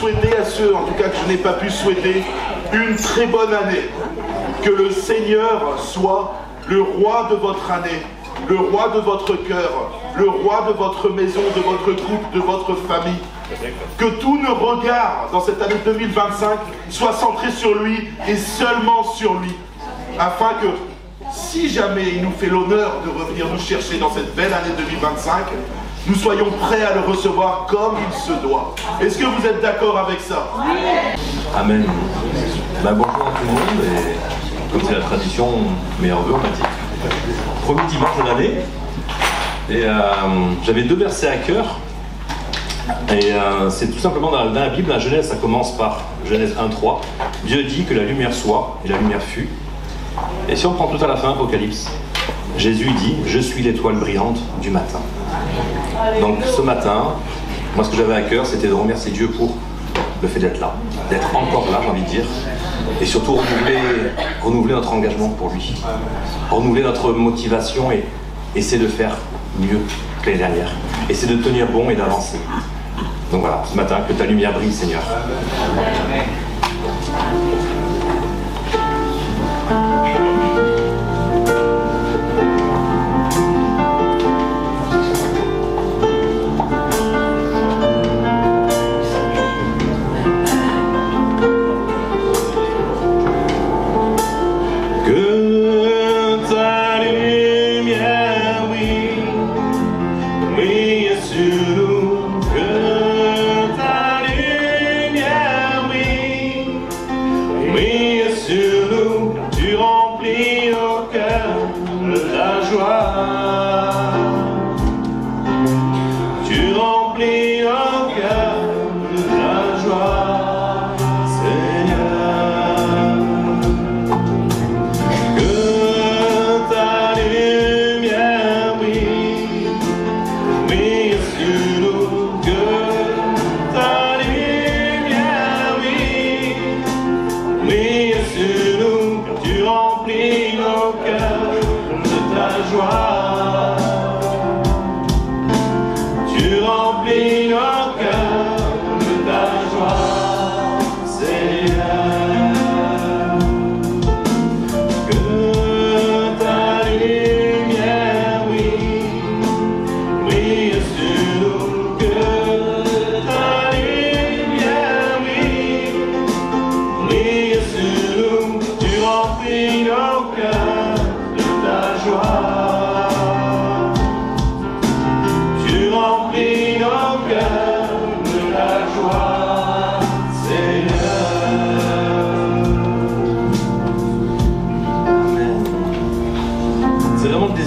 souhaiter à ceux, en tout cas que je n'ai pas pu souhaiter, une très bonne année. Que le Seigneur soit le roi de votre année, le roi de votre cœur, le roi de votre maison, de votre couple, de votre famille. Que tous nos regards dans cette année 2025 soient centrés sur lui et seulement sur lui. Afin que, si jamais il nous fait l'honneur de revenir nous chercher dans cette belle année 2025, nous soyons prêts à le recevoir comme il se doit. Est-ce que vous êtes d'accord avec ça? Amen. Bonjour à tout le monde, et comme c'est la tradition, meilleurs vœux, on m'a dit. Premier dimanche de l'année, et j'avais 2 versets à cœur, et c'est tout simplement dans la Bible, la Genèse, ça commence par Genèse 1:3. Dieu dit que la lumière soit, et la lumière fut. Et si on prend tout à la fin, Apocalypse, Jésus dit, je suis l'étoile brillante du matin. Donc ce matin, moi ce que j'avais à cœur, c'était de remercier Dieu pour le fait d'être là, d'être encore là, j'ai envie de dire, et surtout renouveler notre engagement pour lui, renouveler notre motivation et essayer de faire mieux que l'année dernière, essayer de tenir bon et d'avancer. Donc voilà, ce matin, que ta lumière brille, Seigneur.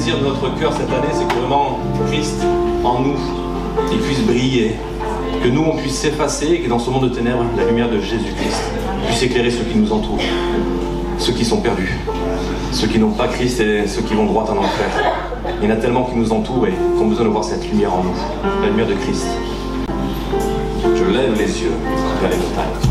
De notre cœur cette année, c'est que vraiment Christ en nous, il puisse briller, que nous on puisse s'effacer et que dans ce monde de ténèbres, la lumière de Jésus-Christ puisse éclairer ceux qui nous entourent, ceux qui sont perdus, ceux qui n'ont pas Christ et ceux qui vont droit en enfer. Il y en a tellement qui nous entourent et qui ont besoin de voir cette lumière en nous, la lumière de Christ. Je lève les yeux vers les montagnes.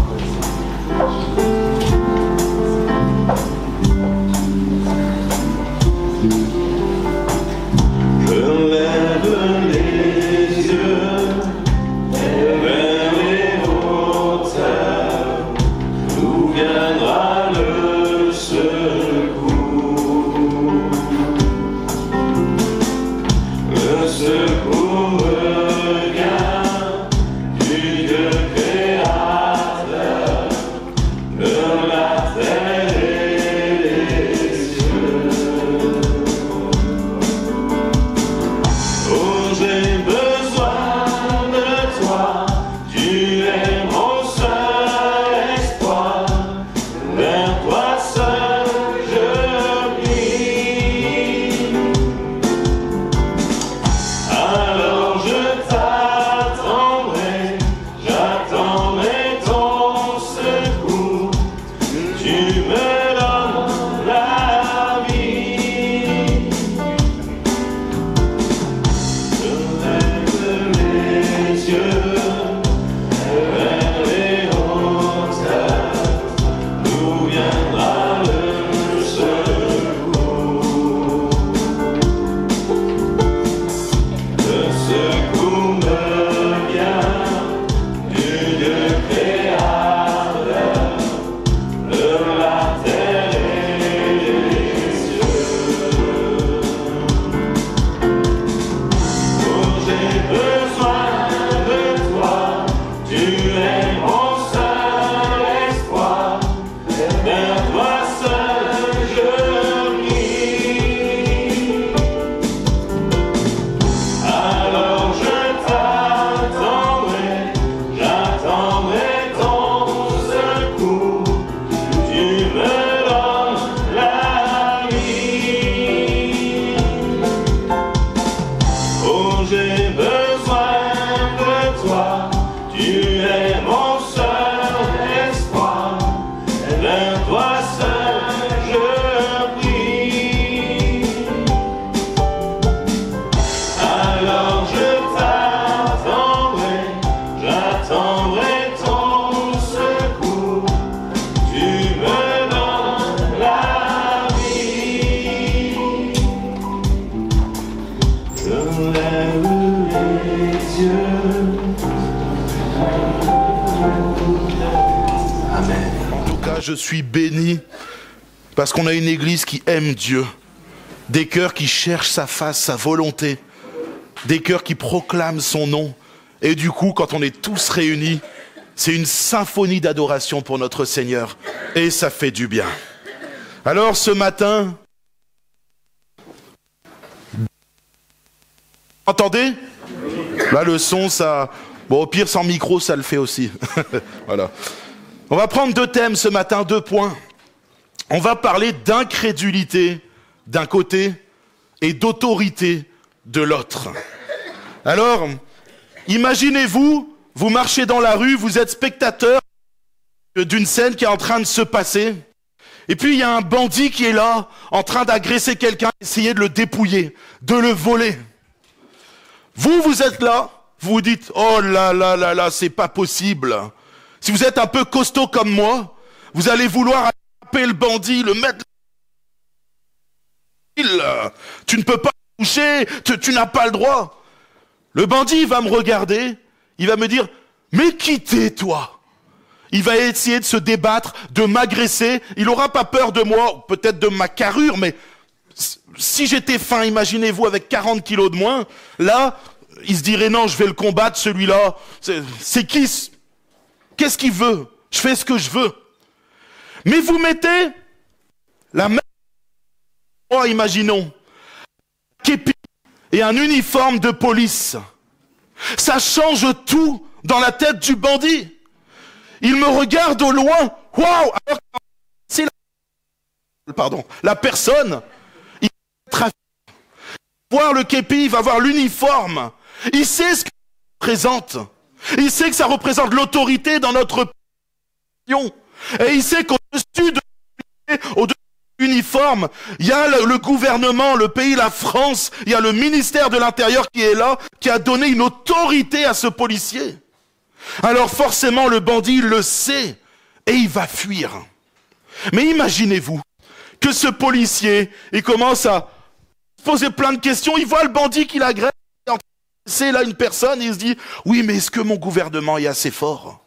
Amen. En tout cas, je suis béni parce qu'on a une église qui aime Dieu. Des cœurs qui cherchent sa face, sa volonté. Des cœurs qui proclament son nom. Et du coup, quand on est tous réunis, c'est une symphonie d'adoration pour notre Seigneur. Et ça fait du bien. Alors ce matin, vous entendez? Là le son, ça... Bon, au pire sans micro, ça le fait aussi. Voilà. On va prendre 2 thèmes ce matin, 2 points. On va parler d'incrédulité d'un côté et d'autorité de l'autre. Alors, imaginez-vous, vous marchez dans la rue, vous êtes spectateur d'une scène qui est en train de se passer. Et puis il y a un bandit qui est là, en train d'agresser quelqu'un, essayer de le dépouiller, de le voler. Vous êtes là, vous vous dites, oh là là là là, c'est pas possible. Si vous êtes un peu costaud comme moi, vous allez vouloir attraper le bandit, le mettre... Tu ne peux pas toucher, tu n'as pas le droit. Le bandit va me regarder, il va me dire, mais qui t'es toi? Il va essayer de se débattre, de m'agresser. Il n'aura pas peur de moi, peut-être de ma carrure, mais si j'étais fin, imaginez-vous, avec 40 kilos de moins, là, il se dirait non, je vais le combattre, celui-là. C'est qui? Qu'est-ce qu'il veut? Je fais ce que je veux. Mais vous mettez la même... Oh, imaginons, képi et un uniforme de police. Ça change tout dans la tête du bandit. Il me regarde au loin. Waouh! Alors que c'est la personne. Il va voir le képi, il va voir l'uniforme. Il sait ce que ça représente. Il sait que ça représente l'autorité dans notre nation. Et il sait qu'au-dessus de l'uniforme, il y a le gouvernement, le pays, la France, il y a le ministère de l'Intérieur qui est là, qui a donné une autorité à ce policier. Alors forcément, le bandit il le sait et il va fuir. Mais imaginez-vous que ce policier, il commence à se poser plein de questions, il voit le bandit qui l'agresse, c'est là une personne, il se dit, oui mais est-ce que mon gouvernement est assez fort?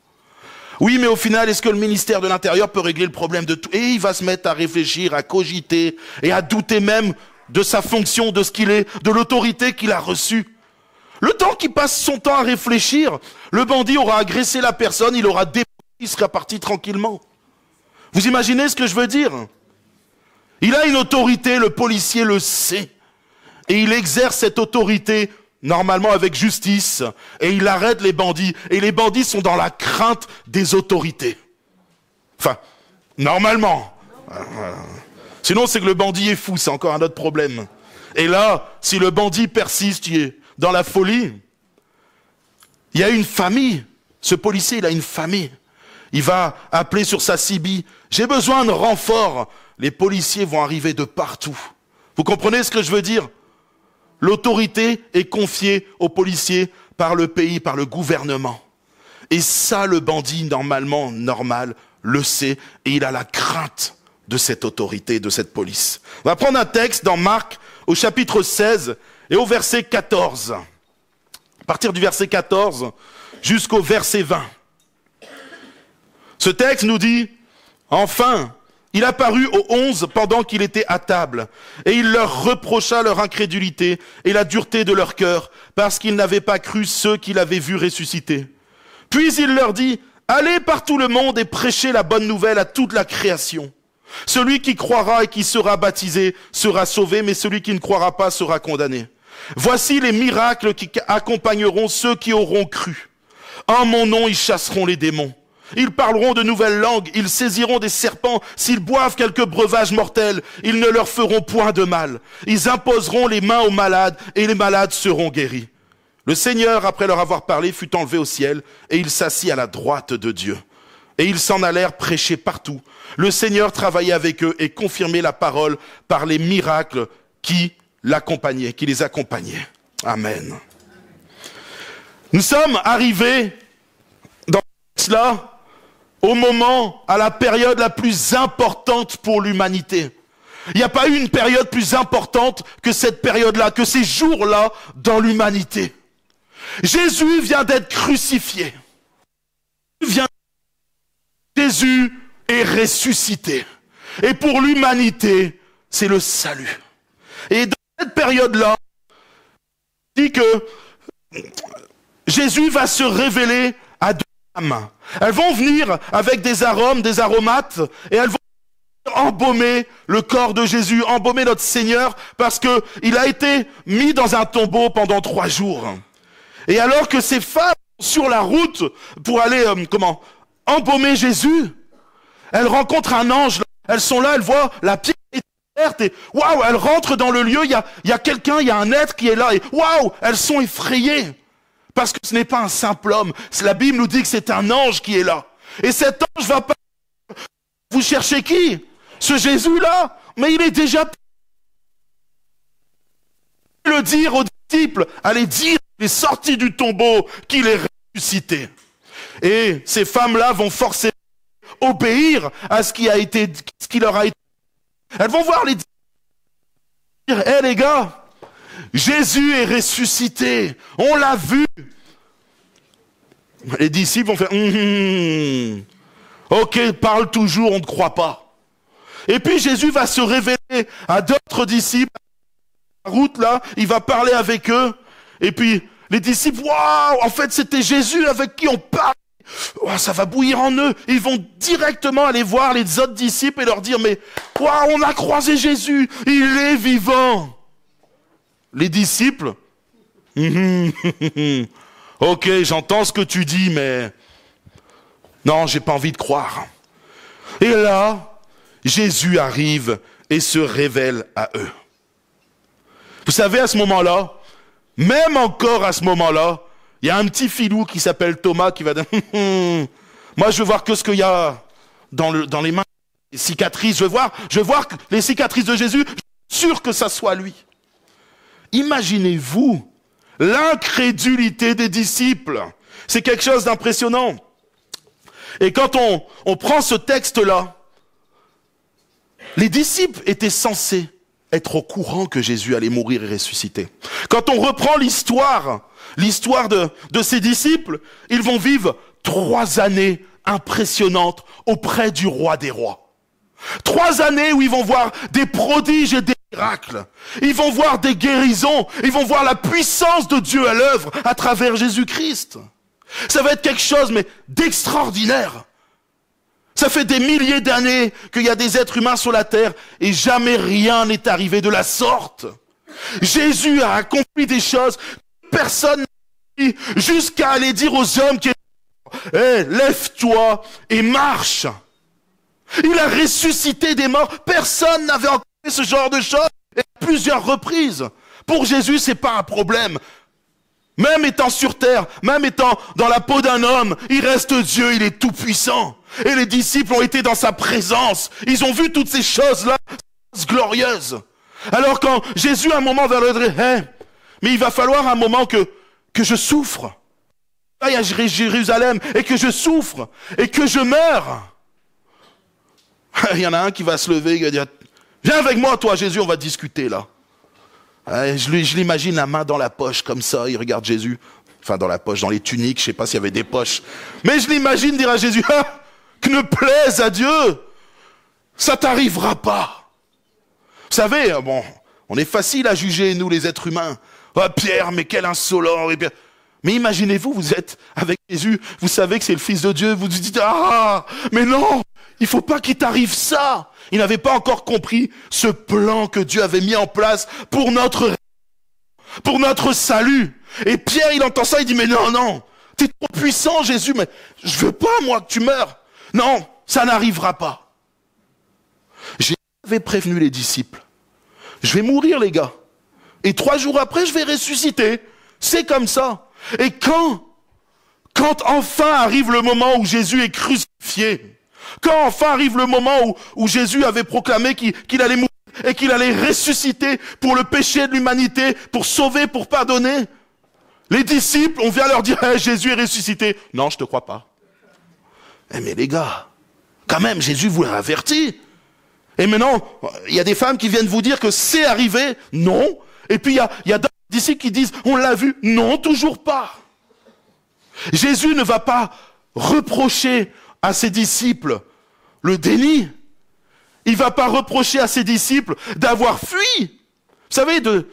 Oui mais au final, est-ce que le ministère de l'Intérieur peut régler le problème de tout? Et il va se mettre à réfléchir, à cogiter et à douter même de sa fonction, de ce qu'il est, de l'autorité qu'il a reçue. Le temps qu'il passe son temps à réfléchir, le bandit aura agressé la personne, il aura dépouillé, il sera parti tranquillement. Vous imaginez ce que je veux dire? Il a une autorité, le policier le sait. Et il exerce cette autorité, normalement avec justice, et il arrête les bandits. Et les bandits sont dans la crainte des autorités. Enfin, normalement. Sinon, c'est que le bandit est fou, c'est encore un autre problème. Et là, si le bandit persiste, il est dans la folie, il y a une famille. Ce policier, il a une famille. Il va appeler sur sa CB. J'ai besoin de renfort. Les policiers vont arriver de partout. Vous comprenez ce que je veux dire? L'autorité est confiée aux policiers par le pays, par le gouvernement. Et ça, le bandit, normalement, normal, le sait. Et il a la crainte de cette autorité, de cette police. On va prendre un texte dans Marc, au chapitre 16, et au verset 14. À partir du verset 14 jusqu'au verset 20. Ce texte nous dit, enfin, il apparut aux 11 pendant qu'il était à table, et il leur reprocha leur incrédulité et la dureté de leur cœur, parce qu'ils n'avaient pas cru ceux qu'il avait vus ressusciter. Puis il leur dit, allez par tout le monde et prêchez la bonne nouvelle à toute la création. Celui qui croira et qui sera baptisé sera sauvé, mais celui qui ne croira pas sera condamné. Voici les miracles qui accompagneront ceux qui auront cru. En mon nom, ils chasseront les démons. Ils parleront de nouvelles langues, ils saisiront des serpents. S'ils boivent quelques breuvages mortels, ils ne leur feront point de mal. Ils imposeront les mains aux malades et les malades seront guéris. Le Seigneur, après leur avoir parlé, fut enlevé au ciel et il s'assit à la droite de Dieu. Et ils s'en allèrent prêcher partout. Le Seigneur travaillait avec eux et confirmait la parole par les miracles qui l'accompagnaient, qui les accompagnaient. Amen. Nous sommes arrivés dans cela au moment, à la période la plus importante pour l'humanité. Il n'y a pas eu une période plus importante que cette période-là, que ces jours-là dans l'humanité. Jésus vient d'être crucifié. Jésus est ressuscité. Et pour l'humanité, c'est le salut. Et dans cette période-là, il dit que Jésus va se révéler à deux femmes. Elles vont venir avec des arômes, des aromates, et elles vont embaumer le corps de Jésus, embaumer notre Seigneur, parce que il a été mis dans un tombeau pendant 3 jours. Et alors que ces femmes sont sur la route pour aller, embaumer Jésus, elles rencontrent un ange. Elles sont là, elles voient la pierre ouverte et waouh, elles rentrent dans le lieu, il y a quelqu'un, il y a un être qui est là et waouh, elles sont effrayées. Parce que ce n'est pas un simple homme. La Bible nous dit que c'est un ange qui est là. Et cet ange va pas... Vous cherchez qui? Ce Jésus-là? Mais il est déjà... Le dire aux disciples, allez dire qu'il est sorti du tombeau, qu'il est ressuscité. Et ces femmes-là vont forcément obéir à ce qui leur a été. Elles vont voir les disciples dire, hé les gars, Jésus est ressuscité, on l'a vu. Les disciples vont faire, ok, parle toujours, on ne croit pas. Et puis Jésus va se révéler à d'autres disciples. La route là, il va parler avec eux. Et puis les disciples, waouh, en fait c'était Jésus avec qui on parle. Oh, ça va bouillir en eux. Ils vont directement aller voir les autres disciples et leur dire, mais waouh, on a croisé Jésus, il est vivant. Les disciples, ok, j'entends ce que tu dis, mais non, j'ai pas envie de croire. Et là, Jésus arrive et se révèle à eux. Vous savez, à ce moment-là, même encore à ce moment-là, il y a un petit filou qui s'appelle Thomas qui va dire, moi je veux voir que ce qu'il y a dans les mains, les cicatrices, je veux voir les cicatrices de Jésus, je suis sûr que ça soit lui. Imaginez-vous l'incrédulité des disciples. C'est quelque chose d'impressionnant. Et quand on prend ce texte-là, les disciples étaient censés être au courant que Jésus allait mourir et ressusciter. Quand on reprend l'histoire de ces disciples, ils vont vivre 3 années impressionnantes auprès du roi des rois. 3 années où ils vont voir des prodiges et des miracles. Ils vont voir des guérisons. Ils vont voir la puissance de Dieu à l'œuvre à travers Jésus-Christ. Ça va être quelque chose, mais d'extraordinaire. Ça fait des milliers d'années qu'il y a des êtres humains sur la terre et jamais rien n'est arrivé de la sorte. Jésus a accompli des choses que personne n'a dit, jusqu'à aller dire aux hommes qui étaient hey, lève-toi et marche. Il a ressuscité des morts. Personne n'avait encore fait ce genre de choses et à plusieurs reprises. Pour Jésus, c'est pas un problème. Même étant sur terre, même étant dans la peau d'un homme, il reste Dieu, il est tout puissant. Et les disciples ont été dans sa présence. Ils ont vu toutes ces choses-là, glorieuses. Alors quand Jésus, à un moment, va leur dire, hey, mais il va falloir un moment que je souffre. Aille à Jérusalem et que je souffre et que je meure. Il y en a un qui va se lever, il va dire, viens avec moi, toi, Jésus, on va discuter là. Je l'imagine la main dans la poche, comme ça, il regarde Jésus. Enfin, dans la poche, dans les tuniques, je ne sais pas s'il y avait des poches. Mais je l'imagine dire à Jésus, ah, que ne plaise à Dieu, ça t'arrivera pas. Vous savez, bon, on est facile à juger, nous, les êtres humains. Ah, Pierre, mais quel insolent. Mais imaginez-vous, vous êtes avec Jésus, vous savez que c'est le Fils de Dieu, vous vous dites, ah, mais non, il faut pas qu'il t'arrive ça. Il n'avait pas encore compris ce plan que Dieu avait mis en place pour notre salut. Et Pierre, il entend ça, il dit, mais non, t'es trop puissant, Jésus, mais je veux pas, moi, que tu meurs. Non, ça n'arrivera pas. J'avais prévenu les disciples. Je vais mourir, les gars. Et 3 jours après, je vais ressusciter. C'est comme ça. Et quand enfin arrive le moment où Jésus est crucifié, quand enfin arrive le moment où Jésus avait proclamé qu'il allait mourir et qu'il allait ressusciter pour le péché de l'humanité, pour sauver, pour pardonner, les disciples, on vient leur dire, hey, Jésus est ressuscité. Non, je te crois pas. Mais les gars, quand même, Jésus vous l'a averti. Et maintenant, il y a des femmes qui viennent vous dire que c'est arrivé. Non. Et puis il y a d'autres disciples qui disent, on l'a vu. Non, toujours pas. Jésus ne va pas reprocher à ses disciples le déni. Il ne va pas reprocher à ses disciples d'avoir fui. Vous savez, de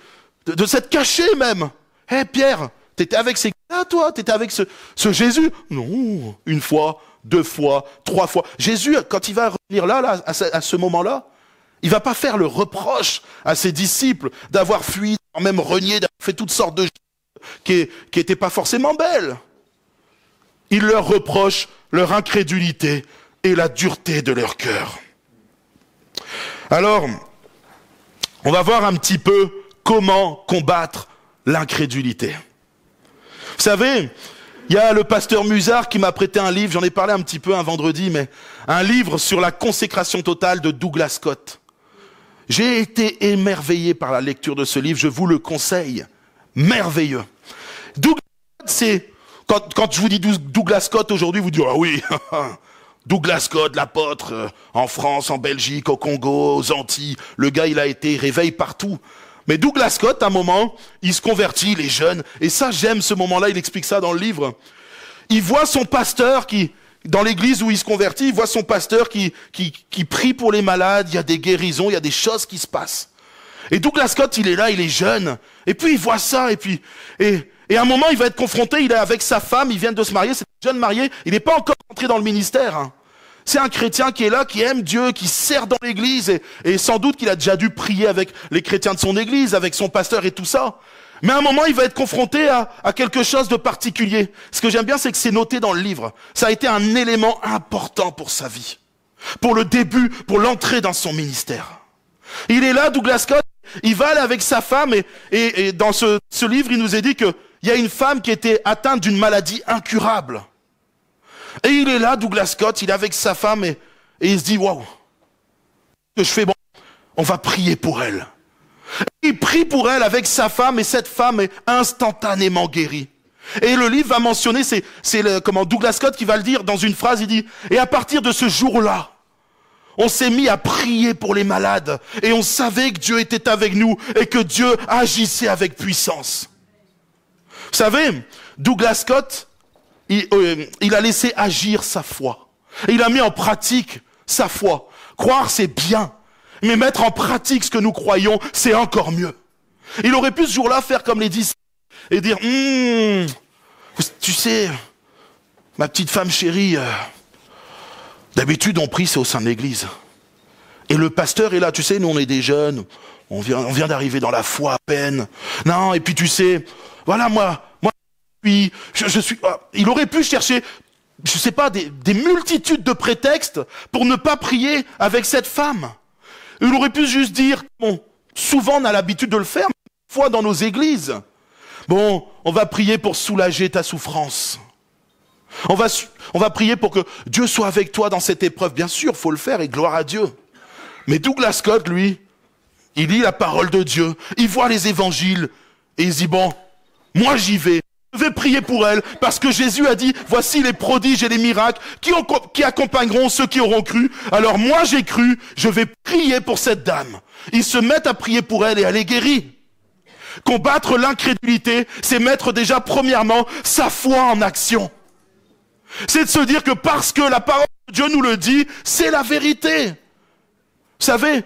s'être caché même. Hé Pierre, t'étais avec ces gars, toi? T'étais avec ce Jésus? Non, une fois, 2 fois, 3 fois. Jésus, quand il va revenir là à ce moment-là, il va pas faire le reproche à ses disciples d'avoir fui, d'avoir même renié, d'avoir fait toutes sortes de choses qui n'étaient pas forcément belles. Il leur reproche leur incrédulité et la dureté de leur cœur. Alors, on va voir un petit peu comment combattre l'incrédulité. Vous savez, il y a le pasteur Musard qui m'a prêté un livre, j'en ai parlé un petit peu un vendredi, mais un livre sur la consécration totale de Douglas Scott. J'ai été émerveillé par la lecture de ce livre, je vous le conseille. Merveilleux. Douglas Scott, c'est... Quand je vous dis Douglas Scott aujourd'hui, vous dites « Ah oui, Douglas Scott, l'apôtre, en France, en Belgique, au Congo, aux Antilles. Le gars, il a été réveil partout. » Mais Douglas Scott, à un moment, il se convertit, il est jeune. Et ça, j'aime ce moment-là, il explique ça dans le livre. Il voit son pasteur dans l'église où il se convertit, il voit son pasteur qui prie pour les malades, il y a des guérisons, il y a des choses qui se passent. Et Douglas Scott, il est là, il est jeune. Et puis il voit ça, et à un moment, il va être confronté, il est avec sa femme, ils viennent de se marier, c'est un jeune marié, il n'est pas encore entré dans le ministère. Hein. C'est un chrétien qui est là, qui aime Dieu, qui sert dans l'église, et sans doute qu'il a déjà dû prier avec les chrétiens de son église, avec son pasteur et tout ça. Mais à un moment, il va être confronté à quelque chose de particulier. Ce que j'aime bien, c'est que c'est noté dans le livre. Ça a été un élément important pour sa vie, pour le début, pour l'entrée dans son ministère. Il est là, Douglas Scott, il va aller avec sa femme, et dans ce livre, il nous est dit que il y a une femme qui était atteinte d'une maladie incurable. Et il est là, Douglas Scott, il est avec sa femme et il se dit, waouh, que je fais, bon, on va prier pour elle. Et il prie pour elle avec sa femme et cette femme est instantanément guérie. Et le livre va mentionner, c'est Douglas Scott qui va le dire dans une phrase, il dit, et à partir de ce jour-là, on s'est mis à prier pour les malades et on savait que Dieu était avec nous et que Dieu agissait avec puissance. Vous savez, Douglas Scott, il a laissé agir sa foi. Et il a mis en pratique sa foi. Croire, c'est bien. Mais mettre en pratique ce que nous croyons, c'est encore mieux. Il aurait pu ce jour-là faire comme les disciples et dire, tu sais, ma petite femme chérie, d'habitude on prie, c'est au sein de l'église. Et le pasteur est là, tu sais, nous on est des jeunes, on vient d'arriver dans la foi à peine. Non, et puis tu sais... Voilà, moi, je suis... Il aurait pu chercher, je sais pas, des multitudes de prétextes pour ne pas prier avec cette femme. Il aurait pu juste dire, bon, souvent on a l'habitude de le faire, mais une fois dans nos églises, bon, on va prier pour soulager ta souffrance. On va prier pour que Dieu soit avec toi dans cette épreuve. Bien sûr, faut le faire et gloire à Dieu. Mais Douglas Scott, lui, il lit la parole de Dieu, il voit les évangiles et il se dit, bon, moi j'y vais, je vais prier pour elle, parce que Jésus a dit, voici les prodiges et les miracles qui accompagneront ceux qui auront cru. Alors moi j'ai cru, je vais prier pour cette dame. Ils se mettent à prier pour elle et elle est guérie. Combattre l'incrédulité, c'est mettre déjà premièrement sa foi en action. C'est de se dire que parce que la parole de Dieu nous le dit, c'est la vérité. Vous savez, il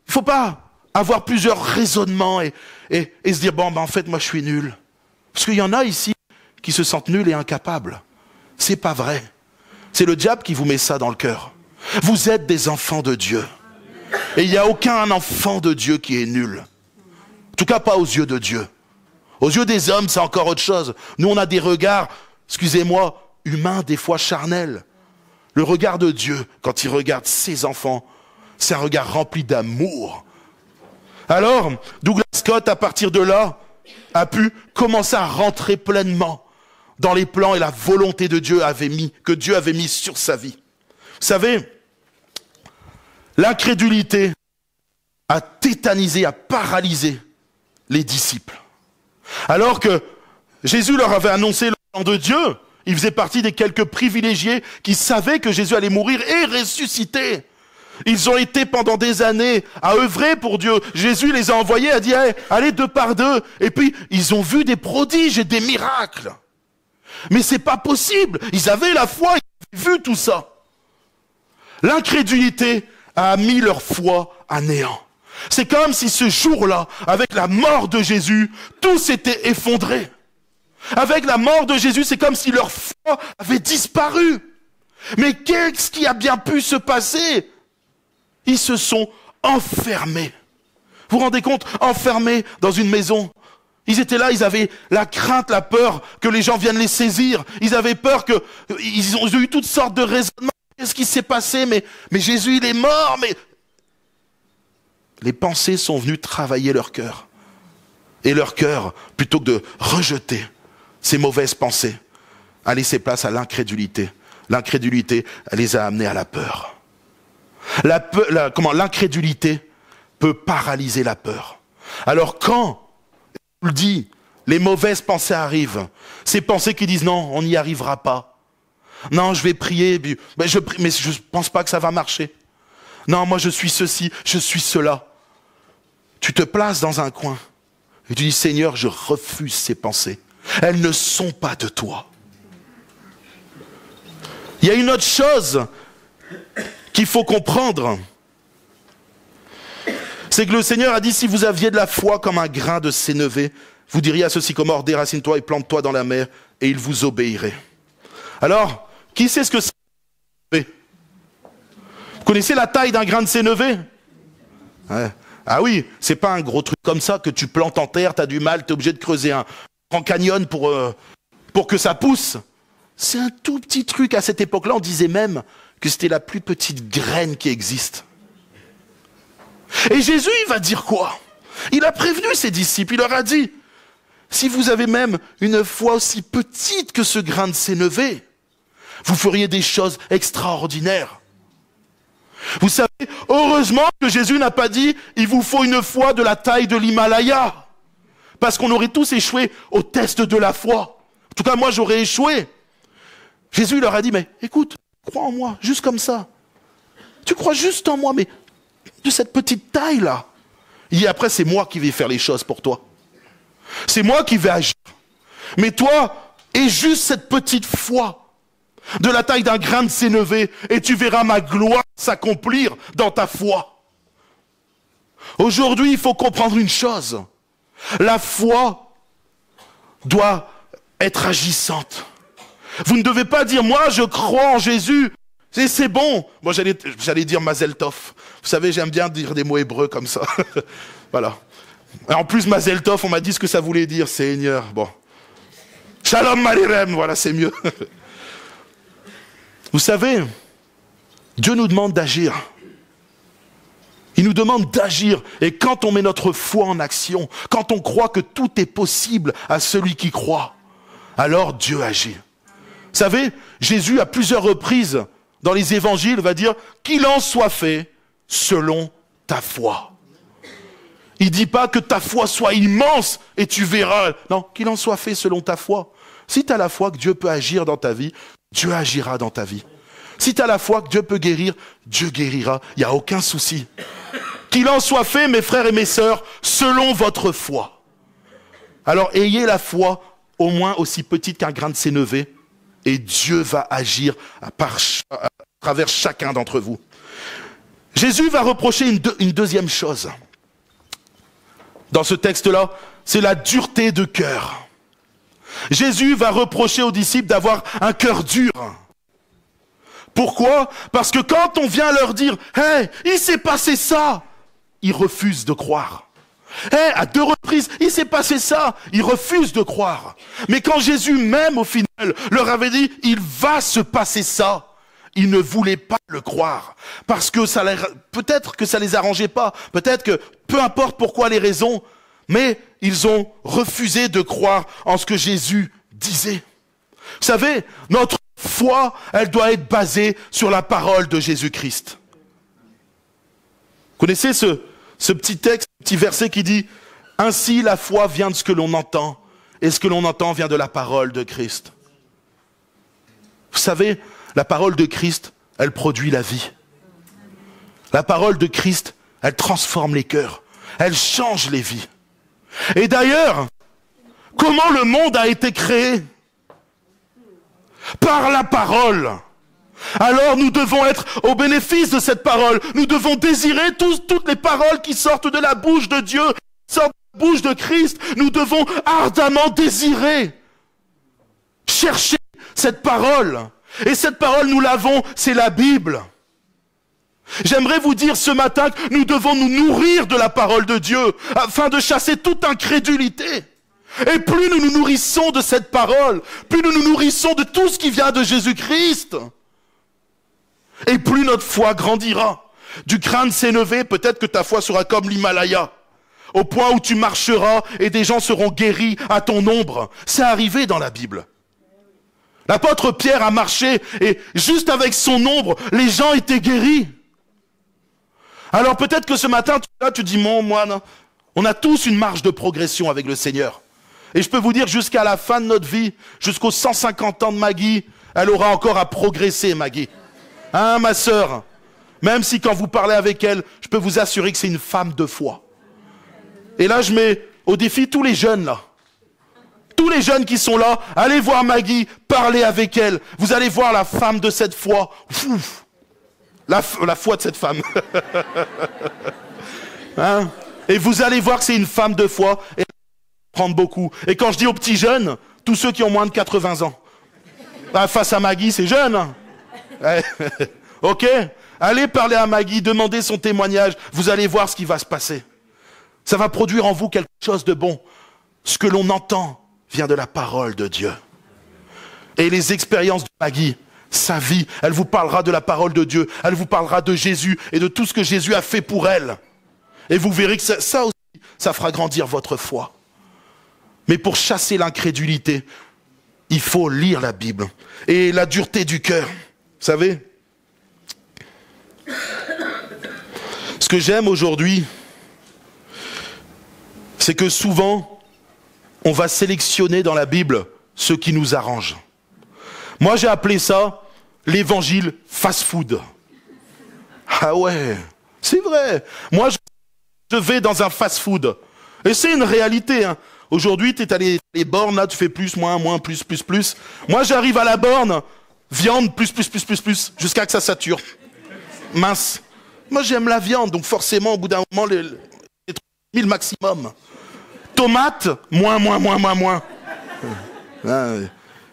ne faut pas avoir plusieurs raisonnements et se dire, bon, en fait, moi je suis nul. Parce qu'il y en a ici qui se sentent nuls et incapables. C'est pas vrai. C'est le diable qui vous met ça dans le cœur. Vous êtes des enfants de Dieu. Et il n'y a aucun enfant de Dieu qui est nul. En tout cas, pas aux yeux de Dieu. Aux yeux des hommes, c'est encore autre chose. Nous, on a des regards, excusez-moi, humains, des fois charnels. Le regard de Dieu, quand il regarde ses enfants, c'est un regard rempli d'amour. Alors, Douglas Scott, à partir de là, a pu commencer à rentrer pleinement dans les plans et la volonté de Dieu que Dieu avait mis sur sa vie. Vous savez, l'incrédulité a tétanisé, a paralysé les disciples. Alors que Jésus leur avait annoncé le plan de Dieu, il faisait partie des quelques privilégiés qui savaient que Jésus allait mourir et ressusciter. Ils ont été pendant des années à œuvrer pour Dieu. Jésus les a envoyés, a dit, hey, allez 2 par 2. Et puis, ils ont vu des prodiges et des miracles. Mais c'est pas possible. Ils avaient la foi, ils avaient vu tout ça. L'incrédulité a mis leur foi à néant. C'est comme si ce jour-là, avec la mort de Jésus, tout s'était effondré. Avec la mort de Jésus, c'est comme si leur foi avait disparu. Mais qu'est-ce qui a bien pu se passer? Ils se sont enfermés. Vous vous rendez compte? Enfermés dans une maison. Ils étaient là, ils avaient la crainte, la peur que les gens viennent les saisir. Ils avaient peur que... Ils ont eu toutes sortes de raisonnements. Qu'est-ce qui s'est passé? Mais Jésus, il est mort, mais... Les pensées sont venues travailler leur cœur. Et leur cœur, plutôt que de rejeter ces mauvaises pensées, a laissé place à l'incrédulité. L'incrédulité, elle les a amenés à la peur. L'incrédulité peut paralyser la peur. Alors quand, je vous le dis, les mauvaises pensées arrivent, ces pensées qui disent non, on n'y arrivera pas. Non, je vais prier, mais je ne pense pas que ça va marcher. Non, moi je suis ceci, je suis cela. Tu te places dans un coin et tu dis, Seigneur, je refuse ces pensées. Elles ne sont pas de toi. Il y a une autre chose qu'il faut comprendre. C'est que le Seigneur a dit, si vous aviez de la foi comme un grain de sénévé, vous diriez à ce sycomore, déracine-toi et plante-toi dans la mer, et il vous obéirait. Alors, qui sait ce que c'est? Vous connaissez la taille d'un grain de sénévé? Ouais. Ah oui, c'est pas un gros truc comme ça que tu plantes en terre, tu as du mal, tu es obligé de creuser un grand canyon pour que ça pousse. C'est un tout petit truc. À cette époque-là, on disait même que c'était la plus petite graine qui existe. Et Jésus, il va dire quoi? Il a prévenu ses disciples, il leur a dit, si vous avez même une foi aussi petite que ce grain de sénévé, vous feriez des choses extraordinaires. Vous savez, heureusement que Jésus n'a pas dit, il vous faut une foi de la taille de l'Himalaya. Parce qu'on aurait tous échoué au test de la foi. En tout cas, moi, j'aurais échoué. Jésus leur a dit, mais écoute, crois en moi, juste comme ça. Tu crois juste en moi, mais de cette petite taille-là. Et après, c'est moi qui vais faire les choses pour toi. C'est moi qui vais agir. Mais toi, aie juste cette petite foi de la taille d'un grain de sénévé, et tu verras ma gloire s'accomplir dans ta foi. Aujourd'hui, il faut comprendre une chose. La foi doit être agissante. Vous ne devez pas dire, moi je crois en Jésus, et c'est bon. Moi j'allais dire Mazel Tov. Vous savez, j'aime bien dire des mots hébreux comme ça. Voilà. Et en plus, Mazel Tov, on m'a dit ce que ça voulait dire, Seigneur. Bon. Shalom Malirem, voilà, c'est mieux. Vous savez, Dieu nous demande d'agir. Il nous demande d'agir. Et quand on met notre foi en action, quand on croit que tout est possible à celui qui croit, alors Dieu agit. Vous savez, Jésus, à plusieurs reprises dans les évangiles, va dire « qu'il en soit fait selon ta foi ». Il ne dit pas que ta foi soit immense et tu verras. Non, qu'il en soit fait selon ta foi. Si tu as la foi que Dieu peut agir dans ta vie, Dieu agira dans ta vie. Si tu as la foi que Dieu peut guérir, Dieu guérira. Il n'y a aucun souci. Qu'il en soit fait, mes frères et mes sœurs, selon votre foi. Alors ayez la foi au moins aussi petite qu'un grain de sénévé, et Dieu va agir à travers chacun d'entre vous. Jésus va reprocher une deuxième chose. Dans ce texte-là, c'est la dureté de cœur. Jésus va reprocher aux disciples d'avoir un cœur dur. Pourquoi? Parce que quand on vient leur dire « Hey, il s'est passé ça !» ils refusent de croire. « Hey, à 2 reprises, il s'est passé ça !» ils refusent de croire. Mais quand Jésus même, au final, leur avait dit « Il va se passer ça !» ils ne voulaient pas le croire. Parce que peut-être que ça les arrangeait pas. Peut-être que, peu importe pourquoi les raisons, mais ils ont refusé de croire en ce que Jésus disait. Vous savez, notre foi, elle doit être basée sur la parole de Jésus-Christ. Vous connaissez ce petit texte, ce petit verset qui dit « Ainsi la foi vient de ce que l'on entend, et ce que l'on entend vient de la parole de Christ. » Vous savez, la parole de Christ, elle produit la vie. La parole de Christ, elle transforme les cœurs. Elle change les vies. Et d'ailleurs, comment le monde a été créé? Par la parole. Alors nous devons être au bénéfice de cette parole. Nous devons désirer toutes les paroles qui sortent de la bouche de Dieu, qui sortent de la bouche de Christ. Nous devons ardemment désirer, chercher cette parole. Et cette parole, nous l'avons, c'est la Bible. J'aimerais vous dire ce matin que nous devons nous nourrir de la parole de Dieu afin de chasser toute incrédulité. Et plus nous nous nourrissons de cette parole, plus nous nous nourrissons de tout ce qui vient de Jésus-Christ, et plus notre foi grandira. Du crâne s'élever, peut-être que ta foi sera comme l'Himalaya, au point où tu marcheras et des gens seront guéris à ton ombre. C'est arrivé dans la Bible. L'apôtre Pierre a marché et juste avec son ombre, les gens étaient guéris. Alors peut-être que ce matin, tu dis, moi, non. On a tous une marge de progression avec le Seigneur. Et je peux vous dire, jusqu'à la fin de notre vie, jusqu'aux 150 ans de Maggie, elle aura encore à progresser, Maggie. Hein, ma sœur? Même si quand vous parlez avec elle, je peux vous assurer que c'est une femme de foi. Et là, je mets au défi tous les jeunes, là. Tous les jeunes qui sont là, allez voir Maggie, parlez avec elle. Vous allez voir la femme de cette foi. Ouf. La foi de cette femme. Hein? Et vous allez voir que c'est une femme de foi. Et elle va prendre beaucoup. Et quand je dis aux petits jeunes, tous ceux qui ont moins de 80 ans, face à Maggie, c'est jeune. Hein? Ouais. Ok? Allez parler à Maggie, demandez son témoignage. Vous allez voir ce qui va se passer. Ça va produire en vous quelque chose de bon. Ce que l'on entend vient de la parole de Dieu. Et les expériences de Maggie, sa vie, elle vous parlera de la parole de Dieu, elle vous parlera de Jésus et de tout ce que Jésus a fait pour elle. Et vous verrez que ça aussi, ça fera grandir votre foi. Mais pour chasser l'incrédulité, il faut lire la Bible. Et la dureté du cœur, vous savez, ce que j'aime aujourd'hui, c'est que souvent, on va sélectionner dans la Bible ce qui nous arrange. Moi, j'ai appelé ça l'évangile fast-food. Ah ouais, c'est vrai. Moi, je vais dans un fast-food. Et c'est une réalité. Hein. Aujourd'hui, tu es à les bornes, là, tu fais plus, moins, plus. Moi, j'arrive à la borne, viande, plus, jusqu'à que ça sature. Mince. Moi, j'aime la viande, donc forcément, au bout d'un moment, les 3000 maximum. Tomate, moins.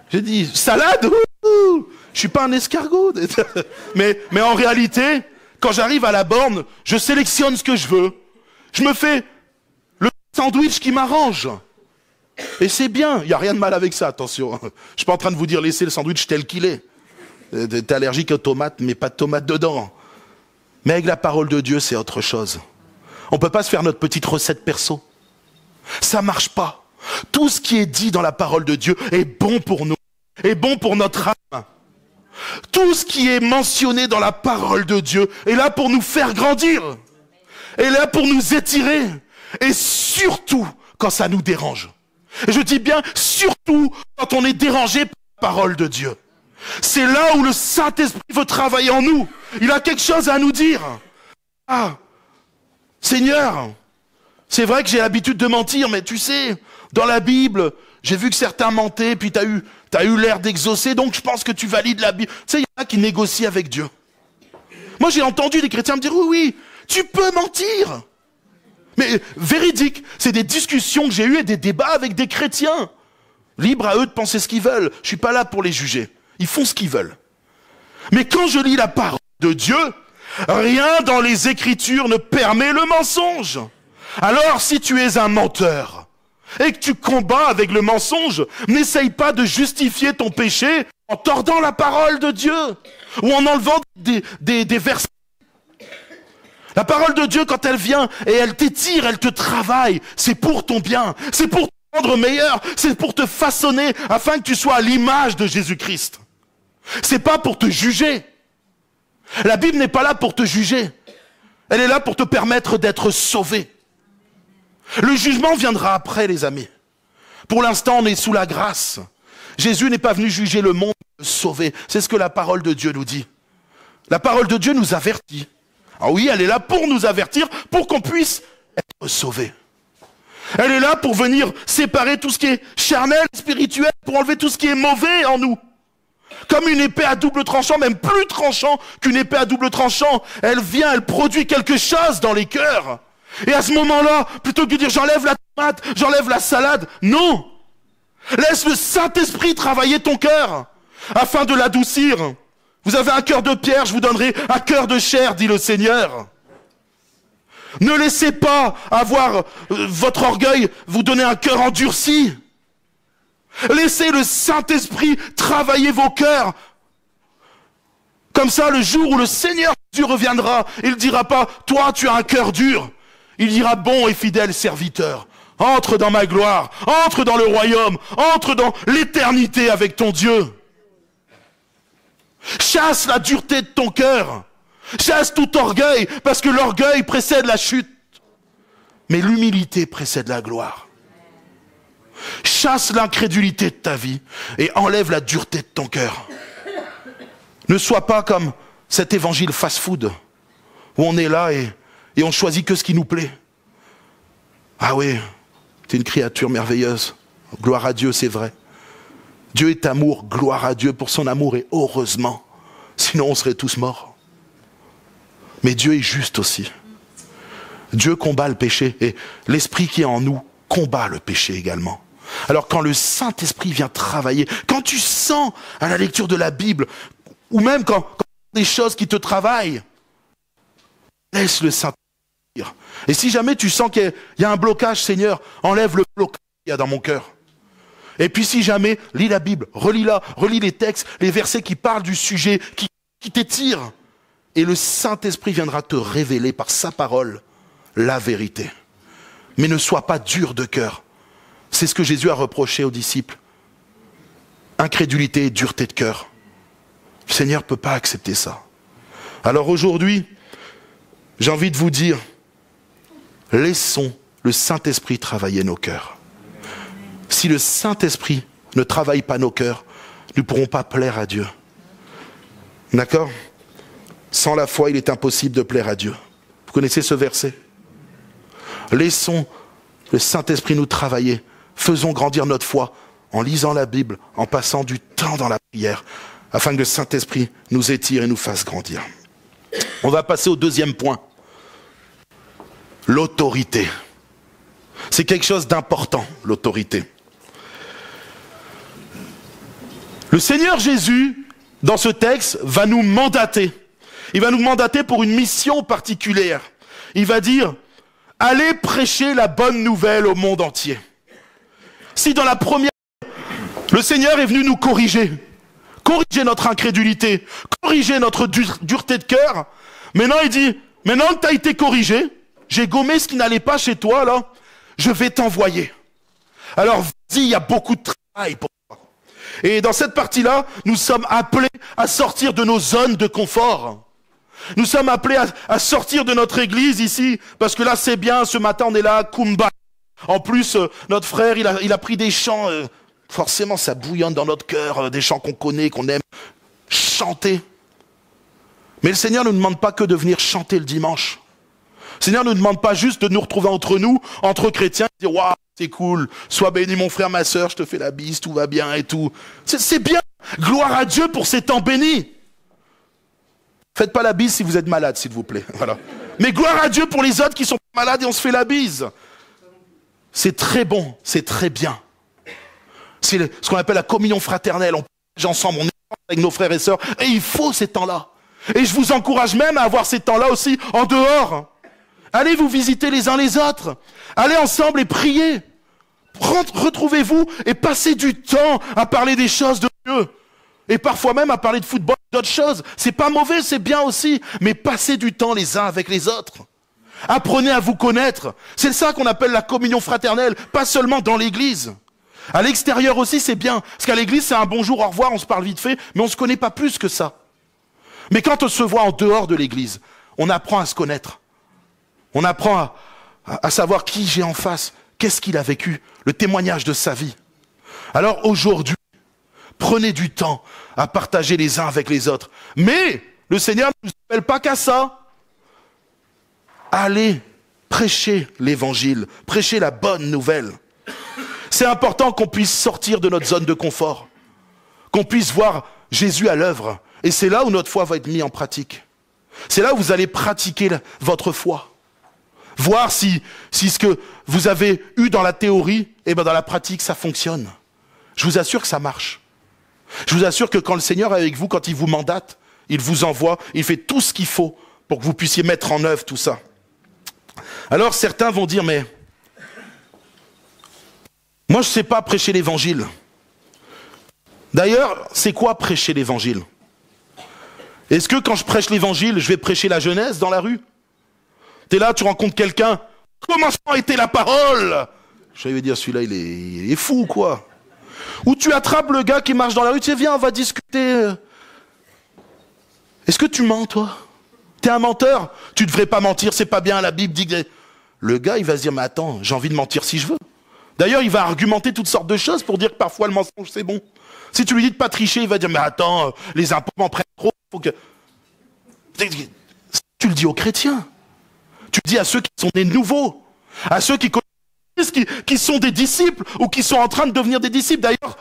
J'ai dit, salade, je suis pas un escargot. mais en réalité, quand j'arrive à la borne, je sélectionne ce que je veux. Je me fais le sandwich qui m'arrange. Et c'est bien, il n'y a rien de mal avec ça, attention. Je suis pas en train de vous dire laissez le sandwich tel qu'il est. T'es allergique aux tomates, mais pas de tomates dedans. Mais avec la parole de Dieu, c'est autre chose. On peut pas se faire notre petite recette perso. Ça marche pas. Tout ce qui est dit dans la parole de Dieu est bon pour nous, est bon pour notre âme. Tout ce qui est mentionné dans la parole de Dieu est là pour nous faire grandir, est là pour nous étirer, et surtout quand ça nous dérange. Et je dis bien surtout quand on est dérangé par la parole de Dieu. C'est là où le Saint-Esprit veut travailler en nous. Il a quelque chose à nous dire. Ah, Seigneur, c'est vrai que j'ai l'habitude de mentir, mais tu sais, dans la Bible, j'ai vu que certains mentaient, puis t'as eu l'air d'exaucer, donc je pense que tu valides la Bible. Tu sais, il y en a qui négocient avec Dieu. Moi, j'ai entendu des chrétiens me dire, oui, tu peux mentir. Mais véridique, c'est des discussions que j'ai eues et des débats avec des chrétiens. Libre à eux de penser ce qu'ils veulent. Je suis pas là pour les juger. Ils font ce qu'ils veulent. Mais quand je lis la parole de Dieu, rien dans les Écritures ne permet le mensonge. Alors, si tu es un menteur et que tu combats avec le mensonge, n'essaye pas de justifier ton péché en tordant la parole de Dieu ou en enlevant des versets. La parole de Dieu, quand elle vient et elle t'étire, elle te travaille, c'est pour ton bien, c'est pour te rendre meilleur, c'est pour te façonner afin que tu sois à l'image de Jésus-Christ. C'est pas pour te juger. La Bible n'est pas là pour te juger. Elle est là pour te permettre d'être sauvé. Le jugement viendra après, les amis. Pour l'instant, on est sous la grâce. Jésus n'est pas venu juger le monde, mais le sauver. C'est ce que la parole de Dieu nous dit. La parole de Dieu nous avertit. Ah oui, elle est là pour nous avertir, pour qu'on puisse être sauvés. Elle est là pour venir séparer tout ce qui est charnel, spirituel, pour enlever tout ce qui est mauvais en nous. Comme une épée à double tranchant, même plus tranchant qu'une épée à double tranchant. Elle vient, elle produit quelque chose dans les cœurs. Et à ce moment-là, plutôt que de dire j'enlève la tomate, j'enlève la salade, non. Laisse le Saint-Esprit travailler ton cœur, afin de l'adoucir. Vous avez un cœur de pierre, je vous donnerai un cœur de chair, dit le Seigneur. Ne laissez pas avoir votre orgueil vous donner un cœur endurci. Laissez le Saint-Esprit travailler vos cœurs. Comme ça, le jour où le Seigneur Jésus reviendra, il ne dira pas, toi tu as un cœur dur. Il dira, bon et fidèle serviteur, entre dans ma gloire, entre dans le royaume, entre dans l'éternité avec ton Dieu. Chasse la dureté de ton cœur. Chasse tout orgueil, parce que l'orgueil précède la chute. Mais l'humilité précède la gloire. Chasse l'incrédulité de ta vie et enlève la dureté de ton cœur. Ne sois pas comme cet évangile fast-food où on est là et on choisit que ce qui nous plaît. Ah oui, t'es une créature merveilleuse. Gloire à Dieu, c'est vrai. Dieu est amour, gloire à Dieu pour son amour et heureusement. Sinon on serait tous morts. Mais Dieu est juste aussi. Dieu combat le péché et l'esprit qui est en nous combat le péché également. Alors quand le Saint-Esprit vient travailler, quand tu sens à la lecture de la Bible, ou même quand des choses qui te travaillent, laisse le Saint-Esprit. Et si jamais tu sens qu'il y a un blocage, Seigneur, enlève le blocage qu'il y a dans mon cœur. Et puis si jamais, lis la Bible, relis-la, relis les textes, les versets qui parlent du sujet, qui t'étirent. Et le Saint-Esprit viendra te révéler par sa parole la vérité. Mais ne sois pas dur de cœur. C'est ce que Jésus a reproché aux disciples. Incrédulité et dureté de cœur. Le Seigneur ne peut pas accepter ça. Alors aujourd'hui, j'ai envie de vous dire, laissons le Saint-Esprit travailler nos cœurs. Si le Saint-Esprit ne travaille pas nos cœurs, nous ne pourrons pas plaire à Dieu. D'accord ? Sans la foi, il est impossible de plaire à Dieu. Vous connaissez ce verset ? Laissons le Saint-Esprit nous travailler. Faisons grandir notre foi en lisant la Bible, en passant du temps dans la prière, afin que le Saint-Esprit nous étire et nous fasse grandir. On va passer au deuxième point. L'autorité. C'est quelque chose d'important, l'autorité. Le Seigneur Jésus, dans ce texte, va nous mandater. Il va nous mandater pour une mission particulière. Il va dire, allez prêcher la bonne nouvelle au monde entier. Si dans la première, le Seigneur est venu nous corriger notre incrédulité, corriger notre dureté de cœur, maintenant il dit, maintenant que tu as été corrigé, j'ai gommé ce qui n'allait pas chez toi, là, je vais t'envoyer. Alors vas-y, il y a beaucoup de travail pour toi. Et dans cette partie-là, nous sommes appelés à sortir de nos zones de confort. Nous sommes appelés à sortir de notre église ici, parce que là c'est bien, ce matin on est là, Kumba. En plus, notre frère, il a pris des chants, forcément ça bouillonne dans notre cœur, des chants qu'on connaît, qu'on aime chanter. Mais le Seigneur ne nous demande pas que de venir chanter le dimanche. Le Seigneur ne nous demande pas juste de nous retrouver entre nous, entre chrétiens, et dire « Waouh, c'est cool, sois béni mon frère, ma sœur, je te fais la bise, tout va bien et tout. » C'est bien, gloire à Dieu pour ces temps bénis. Faites pas la bise si vous êtes malade, s'il vous plaît. Voilà. Mais gloire à Dieu pour les autres qui sont malades et on se fait la bise. C'est très bon, c'est très bien. C'est ce qu'on appelle la communion fraternelle. On partage ensemble, on est avec nos frères et sœurs. Et il faut ces temps-là. Et je vous encourage même à avoir ces temps-là aussi en dehors. Allez vous visiter les uns les autres. Allez ensemble et priez. Retrouvez-vous et passez du temps à parler des choses de Dieu. Et parfois même à parler de football, d'autres choses. C'est pas mauvais, c'est bien aussi. Mais passez du temps les uns avec les autres. Apprenez à vous connaître. C'est ça qu'on appelle la communion fraternelle, pas seulement dans l'église. À l'extérieur aussi, c'est bien. Parce qu'à l'église, c'est un bonjour, au revoir, on se parle vite fait, mais on ne se connaît pas plus que ça. Mais quand on se voit en dehors de l'église, on apprend à se connaître. On apprend à savoir qui j'ai en face, qu'est-ce qu'il a vécu, le témoignage de sa vie. Alors aujourd'hui, prenez du temps à partager les uns avec les autres. Mais le Seigneur ne nous appelle pas qu'à ça. Allez prêcher l'évangile, prêcher la bonne nouvelle. C'est important qu'on puisse sortir de notre zone de confort, qu'on puisse voir Jésus à l'œuvre. Et c'est là où notre foi va être mise en pratique. C'est là où vous allez pratiquer votre foi. Voir si ce que vous avez eu dans la théorie, et dans la pratique, ça fonctionne. Je vous assure que ça marche. Je vous assure que quand le Seigneur est avec vous, quand il vous mandate, il vous envoie, il fait tout ce qu'il faut pour que vous puissiez mettre en œuvre tout ça. Alors certains vont dire, mais moi je ne sais pas prêcher l'évangile. D'ailleurs, c'est quoi prêcher l'évangile? Est-ce que quand je prêche l'évangile, je vais prêcher la jeunesse dans la rue? T'es là, tu rencontres quelqu'un, commencement était la parole. Je vais dire, celui-là, il est fou, quoi. Ou tu attrapes le gars qui marche dans la rue, tu dis, viens, on va discuter. Est-ce que tu mens, toi? T'es un menteur? Tu devrais pas mentir, c'est pas bien, la Bible dit que... Le gars, il va se dire, mais attends, j'ai envie de mentir si je veux. D'ailleurs, il va argumenter toutes sortes de choses pour dire que parfois le mensonge, c'est bon. Si tu lui dis de pas tricher, il va dire, mais attends, les impôts m'en prennent trop, faut que... Tu le dis aux chrétiens. Tu le dis à ceux qui sont des nouveaux, à ceux qui connaissent, qui sont des disciples ou qui sont en train de devenir des disciples. D'ailleurs,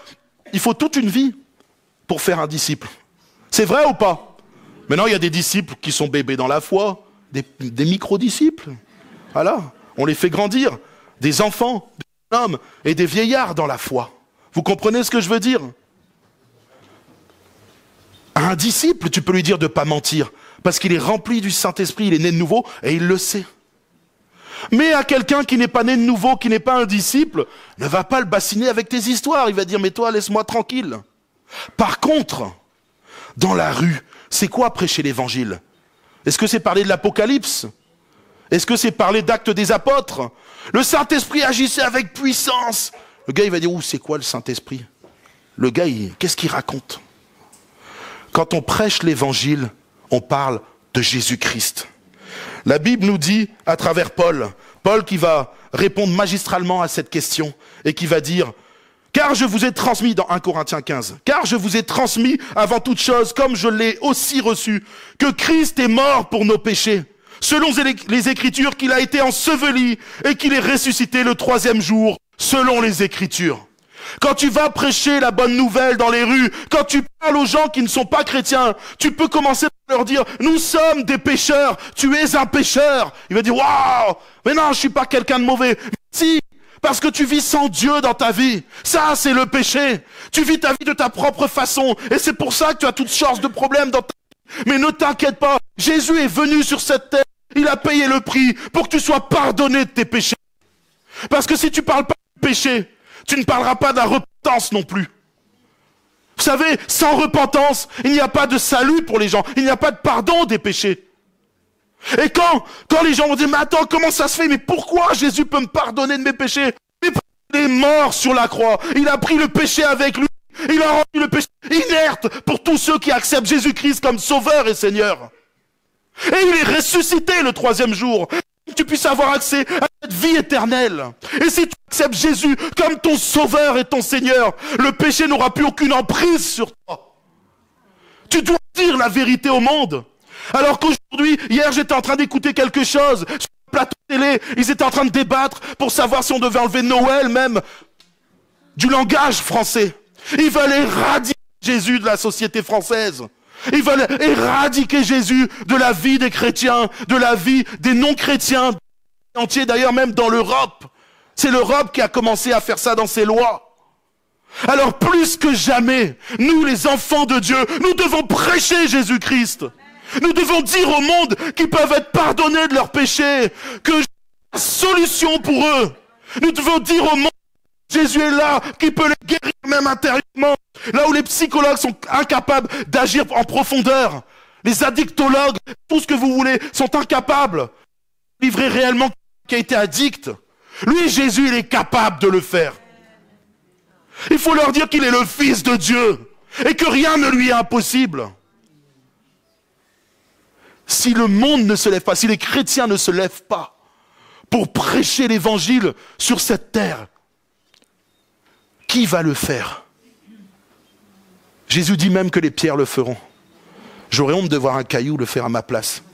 il faut toute une vie pour faire un disciple. C'est vrai ou pas? Maintenant, il y a des disciples qui sont bébés dans la foi, des micro-disciples. Voilà, on les fait grandir. Des enfants, des hommes et des vieillards dans la foi. Vous comprenez ce que je veux dire? À un disciple, tu peux lui dire de ne pas mentir, parce qu'il est rempli du Saint-Esprit, il est né de nouveau, et il le sait. Mais à quelqu'un qui n'est pas né de nouveau, qui n'est pas un disciple, ne va pas le bassiner avec tes histoires, il va dire, mais toi, laisse-moi tranquille. Par contre, dans la rue, c'est quoi prêcher l'évangile? Est-ce que c'est parler de l'Apocalypse? Est-ce que c'est parler d'actes des apôtres? Le Saint-Esprit agissait avec puissance. Le gars, il va dire, ouh, c'est quoi le Saint-Esprit? Le gars, qu'est-ce qu'il raconte? Quand on prêche l'évangile, on parle de Jésus-Christ. La Bible nous dit, à travers Paul qui va répondre magistralement à cette question, et qui va dire, car je vous ai transmis, dans 1 Corinthiens 15, car je vous ai transmis avant toute chose, comme je l'ai aussi reçu, que Christ est mort pour nos péchés, selon les Écritures, qu'il a été enseveli et qu'il est ressuscité le 3e jour, selon les Écritures. Quand tu vas prêcher la bonne nouvelle dans les rues, quand tu parles aux gens qui ne sont pas chrétiens, tu peux commencer par leur dire, nous sommes des pécheurs, tu es un pécheur. Il va dire, waouh, mais non, je suis pas quelqu'un de mauvais. Si, parce que tu vis sans Dieu dans ta vie. Ça, c'est le péché. Tu vis ta vie de ta propre façon. Et c'est pour ça que tu as toutes sortes de problèmes dans ta vie. Mais ne t'inquiète pas, Jésus est venu sur cette terre. Il a payé le prix pour que tu sois pardonné de tes péchés. Parce que si tu parles pas de péché, tu ne parleras pas de la repentance non plus. Vous savez, sans repentance, il n'y a pas de salut pour les gens. Il n'y a pas de pardon des péchés. Et quand les gens vont dire, mais attends, comment ça se fait? Mais pourquoi Jésus peut me pardonner de mes péchés? Mais il est mort sur la croix. Il a pris le péché avec lui. Il a rendu le péché inerte pour tous ceux qui acceptent Jésus-Christ comme sauveur et Seigneur. Et il est ressuscité le 3e jour. Que tu puisses avoir accès à cette vie éternelle. Et si tu acceptes Jésus comme ton sauveur et ton Seigneur, le péché n'aura plus aucune emprise sur toi. Tu dois dire la vérité au monde. Alors qu'aujourd'hui, hier j'étais en train d'écouter quelque chose sur le plateau télé, ils étaient en train de débattre pour savoir si on devait enlever Noël même du langage français. Ils veulent éradiquer Jésus de la société française. Ils veulent éradiquer Jésus de la vie des chrétiens, de la vie des non-chrétiens entiers, d'ailleurs même dans l'Europe. C'est l'Europe qui a commencé à faire ça dans ses lois. Alors plus que jamais, nous les enfants de Dieu, nous devons prêcher Jésus-Christ. Nous devons dire au monde qu'ils peuvent être pardonnés de leurs péchés, que Jésus a une solution pour eux. Nous devons dire au monde Jésus est là, qui peut les guérir même intérieurement. Là où les psychologues sont incapables d'agir en profondeur. Les addictologues, tout ce que vous voulez, sont incapables de livrer réellement qui a été addict. Lui, Jésus, il est capable de le faire. Il faut leur dire qu'il est le Fils de Dieu et que rien ne lui est impossible. Si le monde ne se lève pas, si les chrétiens ne se lèvent pas pour prêcher l'évangile sur cette terre, qui va le faire? Jésus dit même que les pierres le feront. J'aurais honte de voir un caillou le faire à ma place.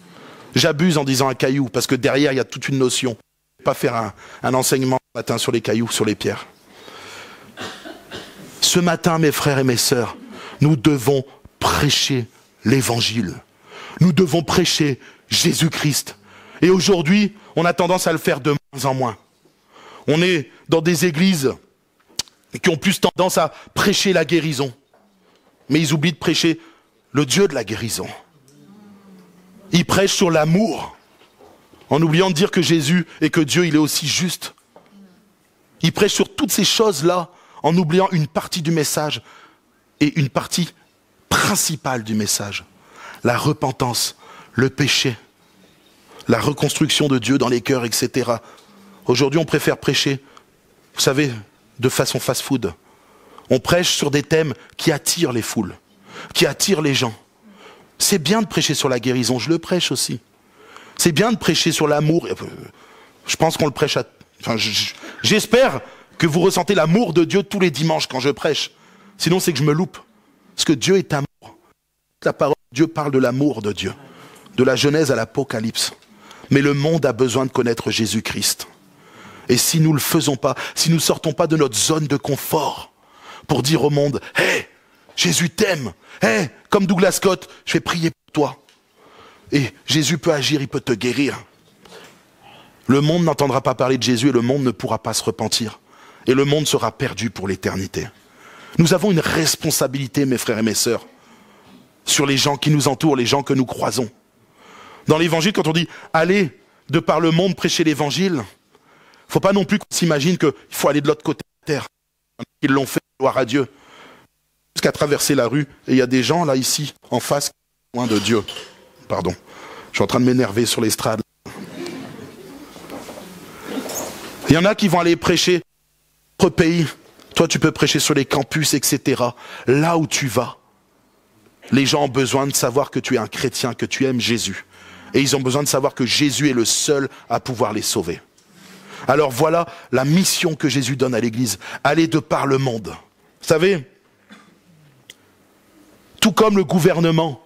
J'abuse en disant un caillou, parce que derrière, il y a toute une notion. Je ne vais pas faire un enseignement ce matin sur les cailloux, sur les pierres. Ce matin, mes frères et mes sœurs, nous devons prêcher l'évangile. Nous devons prêcher Jésus-Christ. Et aujourd'hui, on a tendance à le faire de moins en moins. On est dans des églises qui ont plus tendance à prêcher la guérison. Mais ils oublient de prêcher le Dieu de la guérison. Ils prêchent sur l'amour, en oubliant de dire que Jésus et que Dieu, il est aussi juste. Ils prêchent sur toutes ces choses-là, en oubliant une partie du message et une partie principale du message. La repentance, le péché, la reconstruction de Dieu dans les cœurs, etc. Aujourd'hui, on préfère prêcher, vous savez, de façon fast-food. On prêche sur des thèmes qui attirent les foules, qui attirent les gens. C'est bien de prêcher sur la guérison, je le prêche aussi. C'est bien de prêcher sur l'amour. Je pense qu'on le prêche à... Enfin, j'espère que vous ressentez l'amour de Dieu tous les dimanches quand je prêche. Sinon, c'est que je me loupe. Parce que Dieu est amour. La parole de Dieu parle de l'amour de Dieu, de la Genèse à l'Apocalypse. Mais le monde a besoin de connaître Jésus-Christ. Et si nous ne le faisons pas, si nous ne sortons pas de notre zone de confort pour dire au monde, « Hey, Jésus t'aime. Hey, comme Douglas Scott, je vais prier pour toi. Et Jésus peut agir, il peut te guérir. » Le monde n'entendra pas parler de Jésus et le monde ne pourra pas se repentir. Et le monde sera perdu pour l'éternité. Nous avons une responsabilité, mes frères et mes sœurs, sur les gens qui nous entourent, les gens que nous croisons. Dans l'évangile, quand on dit « Allez de par le monde prêcher l'évangile », il ne faut pas non plus qu'on s'imagine qu'il faut aller de l'autre côté de la terre. Ils l'ont fait, gloire à Dieu. Jusqu'à traverser la rue, et il y a des gens là, ici, en face, loin de Dieu. Pardon, je suis en train de m'énerver sur l'estrade. Il y en a qui vont aller prêcher dans d'autres pays. Toi, tu peux prêcher sur les campus, etc. Là où tu vas, les gens ont besoin de savoir que tu es un chrétien, que tu aimes Jésus. Et ils ont besoin de savoir que Jésus est le seul à pouvoir les sauver. Alors voilà la mission que Jésus donne à l'Église. Aller de par le monde. Vous savez, tout comme le gouvernement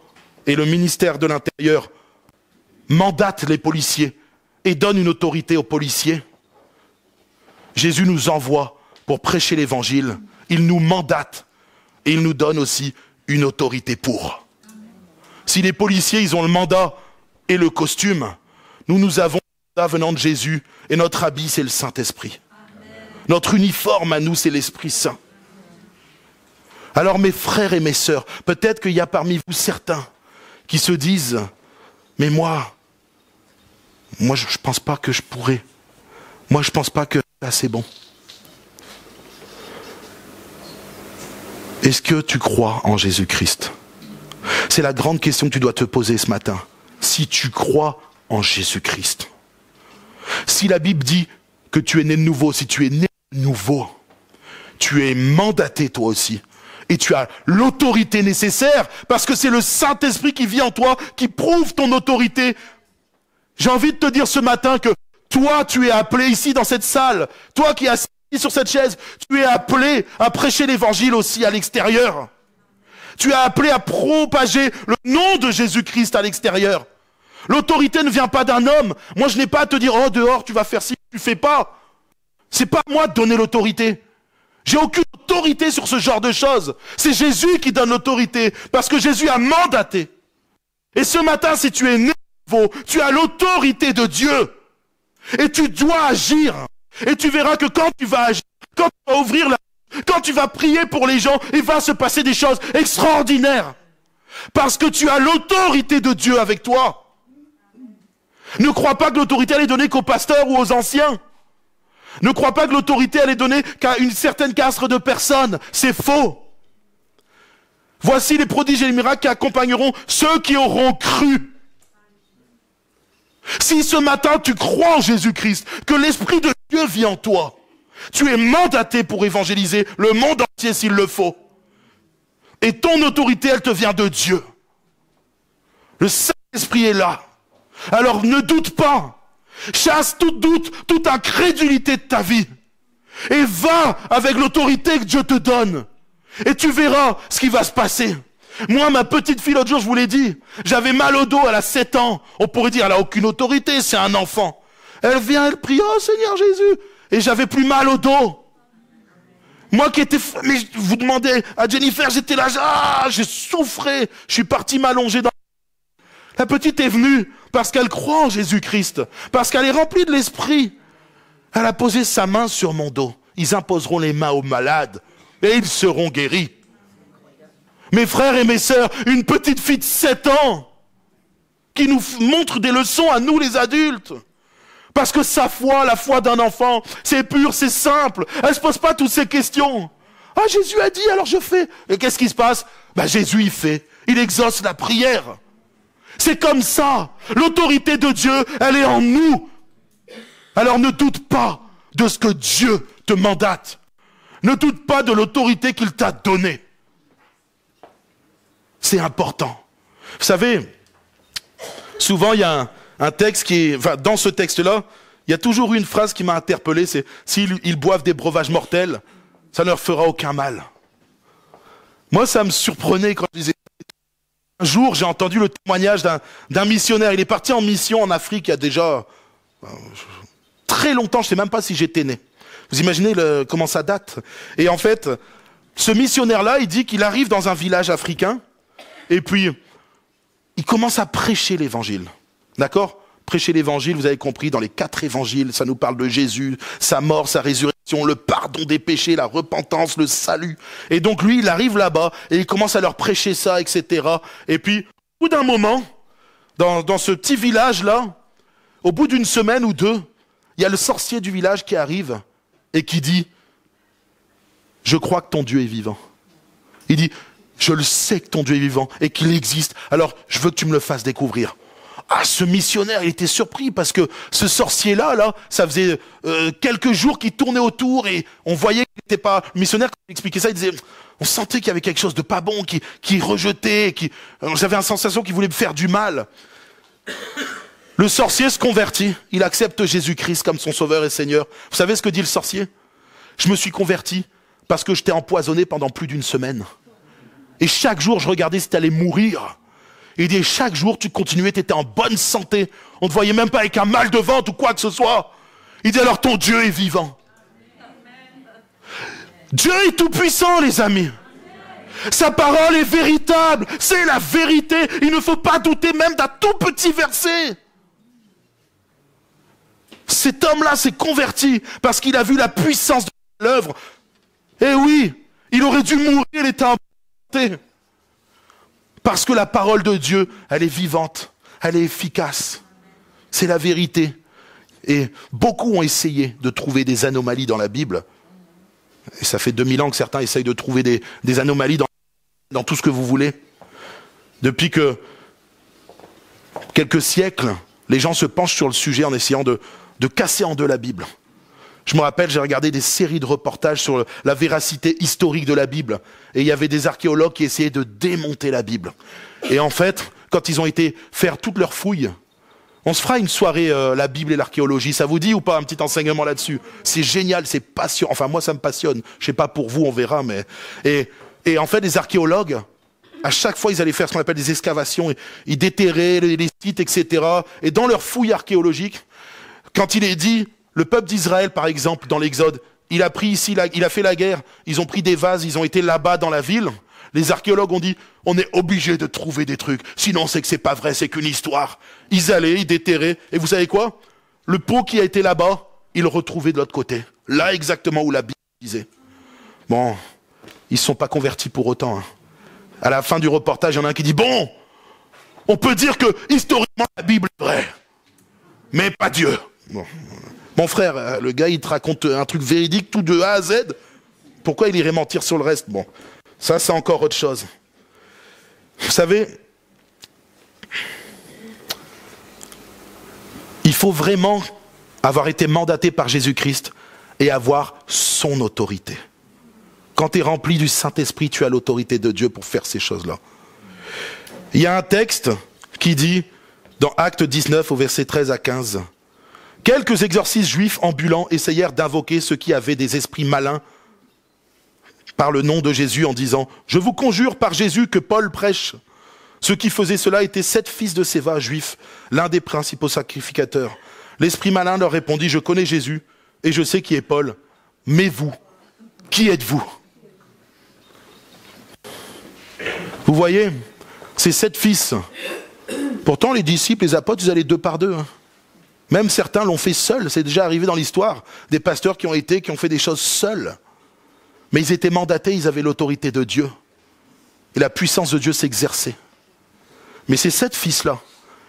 et le ministère de l'Intérieur mandatent les policiers et donnent une autorité aux policiers, Jésus nous envoie pour prêcher l'Évangile. Il nous mandate et il nous donne aussi une autorité pour. Si les policiers, ils ont le mandat et le costume, nous avons le mandat venant de Jésus et notre habit, c'est le Saint-Esprit. Notre uniforme à nous, c'est l'Esprit Saint. Alors mes frères et mes sœurs, peut-être qu'il y a parmi vous certains qui se disent « Mais moi je ne pense pas que je pourrais. Moi je ne pense pas que c'est assez bon. » Est-ce que tu crois en Jésus-Christ? C'est la grande question que tu dois te poser ce matin. Si tu crois en Jésus-Christ. Si la Bible dit que tu es né de nouveau, si tu es né de nouveau, tu es mandaté toi aussi. Et tu as l'autorité nécessaire parce que c'est le Saint-Esprit qui vit en toi, qui prouve ton autorité. J'ai envie de te dire ce matin que toi, tu es appelé ici dans cette salle, toi qui es assis sur cette chaise, tu es appelé à prêcher l'évangile aussi à l'extérieur. Tu es appelé à propager le nom de Jésus-Christ à l'extérieur. L'autorité ne vient pas d'un homme. Moi, je n'ai pas à te dire, oh, dehors, tu vas faire ci, tu fais pas. C'est pas à moi de donner l'autorité. J'ai aucune autorité sur ce genre de choses. C'est Jésus qui donne l'autorité, parce que Jésus a mandaté. Et ce matin, si tu es né nouveau, tu as l'autorité de Dieu. Et tu dois agir. Et tu verras que quand tu vas agir, quand tu vas ouvrir la... Quand tu vas prier pour les gens, il va se passer des choses extraordinaires. Parce que tu as l'autorité de Dieu avec toi. Ne crois pas que l'autorité elle est donnée qu'aux pasteurs ou aux anciens. Ne crois pas que l'autorité elle est donnée qu'à une certaine caste de personnes. C'est faux. Voici les prodiges et les miracles qui accompagneront ceux qui auront cru. Si ce matin tu crois en Jésus-Christ, que l'Esprit de Dieu vit en toi, tu es mandaté pour évangéliser le monde entier s'il le faut. Et ton autorité, elle te vient de Dieu. Le Saint-Esprit est là. Alors ne doute pas. Chasse tout doute, toute incrédulité de ta vie. Et va avec l'autorité que Dieu te donne. Et tu verras ce qui va se passer. Moi, ma petite fille, l'autre jour, je vous l'ai dit, j'avais mal au dos, elle a 7 ans. On pourrait dire, elle a aucune autorité, c'est un enfant. Elle vient, elle prie, oh Seigneur Jésus. Et j'avais plus mal au dos. Moi qui étais... Mais vous demandez à Jennifer, j'étais là, j'ai souffré. Je suis parti m'allonger dans... La petite est venue parce qu'elle croit en Jésus-Christ, parce qu'elle est remplie de l'esprit. Elle a posé sa main sur mon dos. Ils imposeront les mains aux malades et ils seront guéris. Mes frères et mes sœurs, une petite fille de 7 ans qui nous montre des leçons à nous les adultes. Parce que sa foi, la foi d'un enfant, c'est pur, c'est simple. Elle ne se pose pas toutes ces questions. Ah, Jésus a dit, alors je fais. Et qu'est-ce qui se passe? Jésus, il fait. Il exauce la prière. C'est comme ça. L'autorité de Dieu, elle est en nous. Alors ne doute pas de ce que Dieu te mandate. Ne doute pas de l'autorité qu'il t'a donnée. C'est important. Vous savez, souvent il y a un texte qui est... Enfin, dans ce texte-là, il y a toujours une phrase qui m'a interpellé, c'est « S'ils boivent des breuvages mortels, ça ne leur fera aucun mal. » Moi, ça me surprenait quand je disais... Un jour, j'ai entendu le témoignage d'un missionnaire. Il est parti en mission en Afrique il y a déjà très longtemps, je ne sais même pas si j'étais né. Vous imaginez comment ça date? Et en fait, ce missionnaire-là, il dit qu'il arrive dans un village africain, et puis il commence à prêcher l'évangile. D'accord? Prêcher l'évangile, vous avez compris, dans les 4 évangiles, ça nous parle de Jésus, sa mort, sa résurrection, le pardon des péchés, la repentance, le salut. Et donc lui, il arrive là-bas et il commence à leur prêcher ça, etc. Et puis, au bout d'un moment, dans ce petit village-là, au bout d'une semaine ou 2, il y a le sorcier du village qui arrive et qui dit « Je crois que ton Dieu est vivant. » Il dit « Je le sais que ton Dieu est vivant et qu'il existe, alors je veux que tu me le fasses découvrir. » Ah, ce missionnaire, il était surpris parce que ce sorcier-là, ça faisait quelques jours qu'il tournait autour et on voyait qu'il n'était pas... Le missionnaire, quand il expliquait ça, il disait... On sentait qu'il y avait quelque chose de pas bon, qui rejetait, j'avais une sensation qu'il voulait me faire du mal. Le sorcier se convertit, il accepte Jésus-Christ comme son sauveur et Seigneur. Vous savez ce que dit le sorcier? Je me suis converti parce que je t'ai empoisonné pendant plus d'1 semaine. Et chaque jour, je regardais si tu allais mourir. Il dit, chaque jour, tu continuais, tu étais en bonne santé. On ne te voyait même pas avec un mal de ventre ou quoi que ce soit. Il dit, alors ton Dieu est vivant. Dieu est tout puissant, les amis. Sa parole est véritable. C'est la vérité. Il ne faut pas douter même d'un tout petit verset. Cet homme-là s'est converti parce qu'il a vu la puissance de l'œuvre. Et oui, il aurait dû mourir, il était en bonne santé. Parce que la parole de Dieu, elle est vivante, elle est efficace. C'est la vérité. Et beaucoup ont essayé de trouver des anomalies dans la Bible. Et ça fait 2000 ans que certains essayent de trouver des anomalies dans tout ce que vous voulez. Depuis que quelques siècles, les gens se penchent sur le sujet en essayant de casser en deux la Bible. Je me rappelle, j'ai regardé des séries de reportages sur la véracité historique de la Bible. Et il y avait des archéologues qui essayaient de démonter la Bible. Et en fait, quand ils ont été faire toutes leurs fouilles, on se fera une soirée, la Bible et l'archéologie. Ça vous dit ou pas un petit enseignement là-dessus? C'est génial, c'est passionnant. Enfin, moi, ça me passionne. Je sais pas pour vous, on verra. Mais et en fait, les archéologues, à chaque fois, ils allaient faire ce qu'on appelle des excavations. Ils déterraient les sites, etc. Et dans leurs fouilles archéologiques, quand il est dit... Le peuple d'Israël, par exemple, dans l'Exode, il a pris ici, il a fait la guerre, ils ont pris des vases, ils ont été là-bas dans la ville. Les archéologues ont dit, on est obligé de trouver des trucs, sinon c'est que c'est pas vrai, c'est qu'une histoire. Ils allaient, ils déterraient, et vous savez quoi? Le pot qui a été là-bas, ils le retrouvaient de l'autre côté. Là exactement où la Bible disait. Bon, ils ne sont pas convertis pour autant. Hein. À la fin du reportage, il y en a un qui dit, bon, on peut dire que historiquement la Bible est vraie, mais pas Dieu. Bon. Mon frère, le gars, il te raconte un truc véridique, tout de A à Z. Pourquoi il irait mentir sur le reste? Bon, ça, c'est encore autre chose. Vous savez, il faut vraiment avoir été mandaté par Jésus-Christ et avoir son autorité. Quand tu es rempli du Saint-Esprit, tu as l'autorité de Dieu pour faire ces choses-là. Il y a un texte qui dit, dans Actes 19, au verset 13 à 15, quelques exorcistes juifs ambulants essayèrent d'invoquer ceux qui avaient des esprits malins par le nom de Jésus en disant « Je vous conjure par Jésus que Paul prêche ». Ceux qui faisaient cela étaient 7 fils de Séva, juifs, l'un des principaux sacrificateurs. L'esprit malin leur répondit « Je connais Jésus et je sais qui est Paul, mais vous, Qui êtes-vous? Vous voyez, ces 7 fils. Pourtant, les disciples, les apôtres, ils allaient 2 par 2. Même certains l'ont fait seuls. C'est déjà arrivé dans l'histoire. Des pasteurs qui ont fait des choses seuls. Mais ils étaient mandatés, ils avaient l'autorité de Dieu. Et la puissance de Dieu s'exerçait. Mais ces 7 fils-là,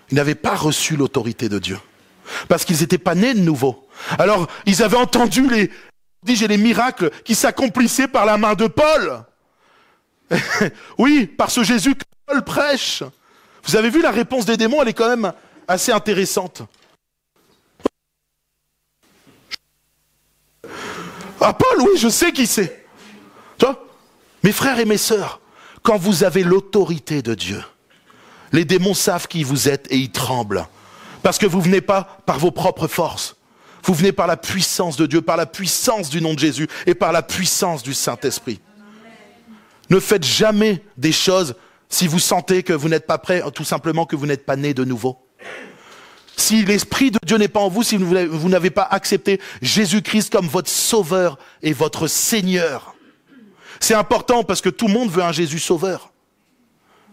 ils n'avaient pas reçu l'autorité de Dieu. Parce qu'ils n'étaient pas nés de nouveau. Alors, ils avaient entendu les miracles qui s'accomplissaient par la main de Paul. Oui, par ce Jésus que Paul prêche. Vous avez vu la réponse des démons, elle est quand même assez intéressante. Ah, Paul, oui, je sais qui c'est. Tu vois, mes frères et mes sœurs, quand vous avez l'autorité de Dieu, les démons savent qui vous êtes et ils tremblent. Parce que vous ne venez pas par vos propres forces. Vous venez par la puissance de Dieu, par la puissance du nom de Jésus et par la puissance du Saint-Esprit. Ne faites jamais des choses si vous sentez que vous n'êtes pas prêt, tout simplement que vous n'êtes pas né de nouveau. Si l'Esprit de Dieu n'est pas en vous, si vous n'avez pas accepté Jésus-Christ comme votre Sauveur et votre Seigneur. C'est important parce que tout le monde veut un Jésus Sauveur.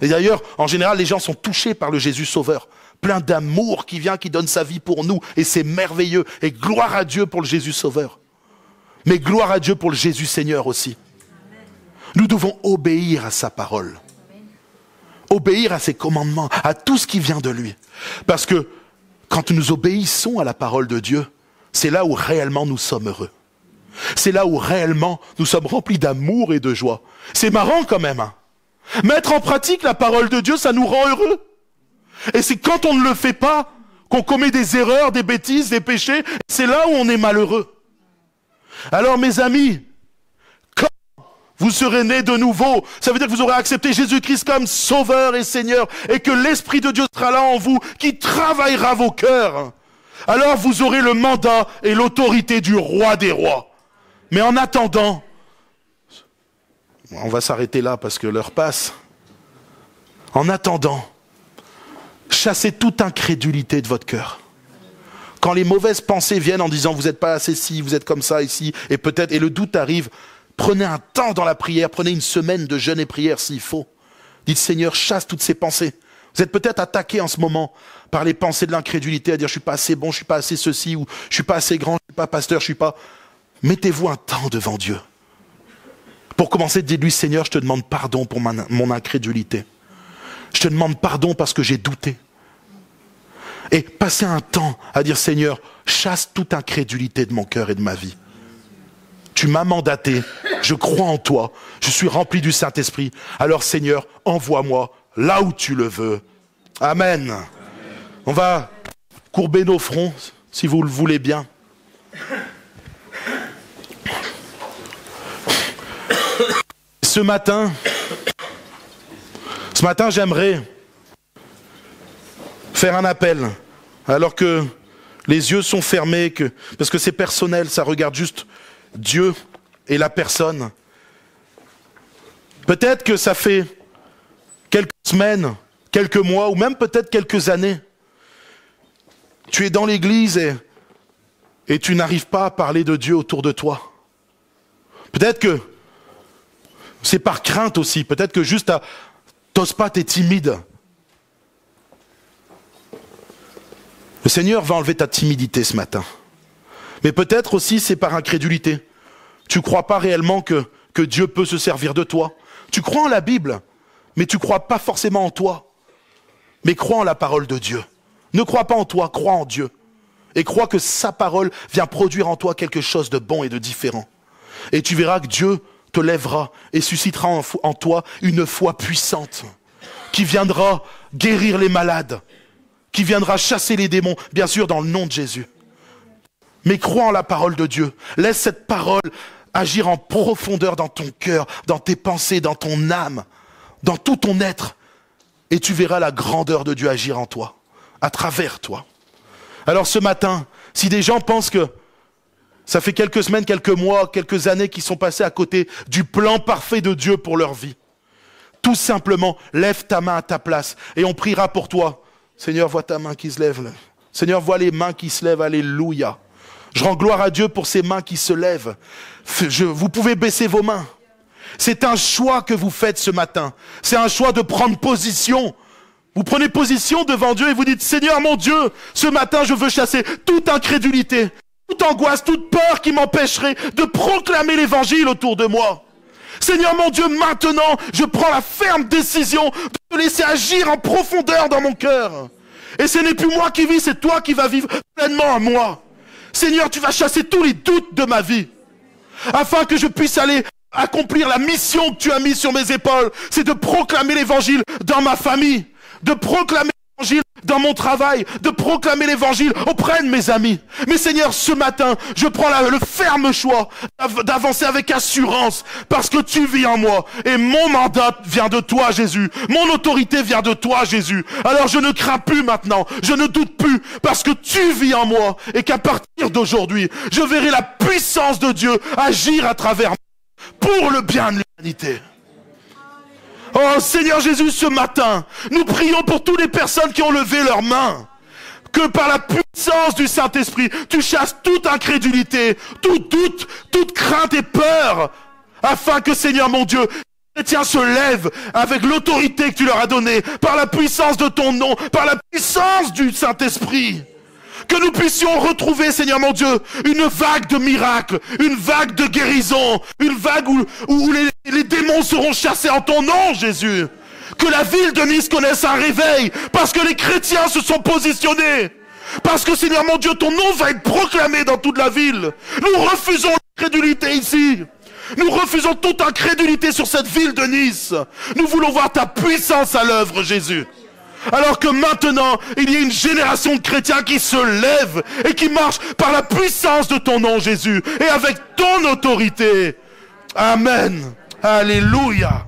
Et d'ailleurs, en général, les gens sont touchés par le Jésus Sauveur. Plein d'amour qui vient, qui donne sa vie pour nous. Et c'est merveilleux. Et gloire à Dieu pour le Jésus Sauveur. Mais gloire à Dieu pour le Jésus Seigneur aussi. Nous devons obéir à sa parole. Obéir à ses commandements, à tout ce qui vient de lui. Parce que quand nous obéissons à la parole de Dieu, c'est là où réellement nous sommes heureux. C'est là où réellement nous sommes remplis d'amour et de joie. C'est marrant quand même. Hein. Mettre en pratique la parole de Dieu, ça nous rend heureux. Et c'est quand on ne le fait pas qu'on commet des erreurs, des bêtises, des péchés. C'est là où on est malheureux. Alors mes amis, quand vous serez nés de nouveau, ça veut dire que vous aurez accepté Jésus-Christ comme Sauveur et Seigneur et que l'Esprit de Dieu sera là en vous, qui travaillera vos cœurs. Alors vous aurez le mandat et l'autorité du Roi des Rois. Mais en attendant, on va s'arrêter là parce que l'heure passe. En attendant, chassez toute incrédulité de votre cœur. Quand les mauvaises pensées viennent en disant vous n'êtes pas assez ci, vous êtes comme ça ici, et peut-être, et le doute arrive, prenez un temps dans la prière, prenez une semaine de jeûne et prière s'il faut. Dites Seigneur, chasse toutes ces pensées. Vous êtes peut-être attaqué en ce moment par les pensées de l'incrédulité, à dire je suis pas assez bon, je suis pas assez ceci, ou je suis pas assez grand, je suis pas pasteur, je suis pas... Mettez-vous un temps devant Dieu. Pour commencer, dites-lui Seigneur, je te demande pardon pour mon incrédulité. Je te demande pardon parce que j'ai douté. Et passez un temps à dire Seigneur, chasse toute incrédulité de mon cœur et de ma vie. Tu m'as mandaté, je crois en toi, je suis rempli du Saint-Esprit. Alors Seigneur, envoie-moi là où tu le veux. Amen. Amen. On va courber nos fronts, si vous le voulez bien. Ce matin, j'aimerais faire un appel, alors que les yeux sont fermés, parce que c'est personnel, ça regarde juste Dieu et la personne. Peut-être que ça fait quelques semaines, quelques mois, ou même peut-être quelques années. Tu es dans l'église et tu n'arrives pas à parler de Dieu autour de toi. Peut-être que c'est par crainte aussi. Peut-être que juste t'oses pas, t'es timide. Le Seigneur va enlever ta timidité ce matin. Mais peut-être aussi c'est par incrédulité. Tu crois pas réellement que Dieu peut se servir de toi. Tu crois en la Bible, mais tu crois pas forcément en toi. Mais crois en la parole de Dieu. Ne crois pas en toi, crois en Dieu. Et crois que sa parole vient produire en toi quelque chose de bon et de différent. Et tu verras que Dieu te lèvera et suscitera en toi une foi puissante qui viendra guérir les malades, qui viendra chasser les démons, bien sûr dans le nom de Jésus. Mais crois en la parole de Dieu. Laisse cette parole agir en profondeur dans ton cœur, dans tes pensées, dans ton âme, dans tout ton être. Et tu verras la grandeur de Dieu agir en toi, à travers toi. Alors ce matin, si des gens pensent que ça fait quelques semaines, quelques mois, quelques années qu'ils sont passés à côté du plan parfait de Dieu pour leur vie, tout simplement, lève ta main à ta place et on priera pour toi. Seigneur, vois ta main qui se lève. Seigneur, vois les mains qui se lèvent. Alléluia. Je rends gloire à Dieu pour ces mains qui se lèvent. Vous pouvez baisser vos mains. C'est un choix que vous faites ce matin. C'est un choix de prendre position. Vous prenez position devant Dieu et vous dites, Seigneur mon Dieu, ce matin je veux chasser toute incrédulité, toute angoisse, toute peur qui m'empêcherait de proclamer l'évangile autour de moi. Seigneur mon Dieu, maintenant, je prends la ferme décision de te laisser agir en profondeur dans mon cœur. Et ce n'est plus moi qui vis, c'est toi qui vas vivre pleinement en moi. Seigneur, tu vas chasser tous les doutes de ma vie, afin que je puisse aller accomplir la mission que tu as mise sur mes épaules. C'est de proclamer l'évangile dans ma famille, de proclamer l'évangile dans mon travail, de proclamer l'évangile auprès de mes amis. Mais Seigneur, ce matin, je prends le ferme choix d'avancer avec assurance, parce que tu vis en moi, et mon mandat vient de toi, Jésus. Mon autorité vient de toi, Jésus. Alors je ne crains plus maintenant, je ne doute plus, parce que tu vis en moi, et qu'à partir d'aujourd'hui, je verrai la puissance de Dieu agir à travers moi, pour le bien de l'humanité. Oh Seigneur Jésus, ce matin, nous prions pour toutes les personnes qui ont levé leurs mains. Que par la puissance du Saint-Esprit, tu chasses toute incrédulité, tout doute, toute crainte et peur, afin que, Seigneur mon Dieu, les chrétiens se lèvent avec l'autorité que tu leur as donnée, par la puissance de ton nom, par la puissance du Saint-Esprit. Que nous puissions retrouver, Seigneur mon Dieu, une vague de miracles, une vague de guérison, une vague où les démons seront chassés en ton nom, Jésus. Que la ville de Nice connaisse un réveil, parce que les chrétiens se sont positionnés. Parce que, Seigneur mon Dieu, ton nom va être proclamé dans toute la ville. Nous refusons l'incrédulité ici. Nous refusons toute incrédulité sur cette ville de Nice. Nous voulons voir ta puissance à l'œuvre, Jésus. Alors que maintenant, il y a une génération de chrétiens qui se lève et qui marche par la puissance de ton nom, Jésus, et avec ton autorité. Amen. Alléluia.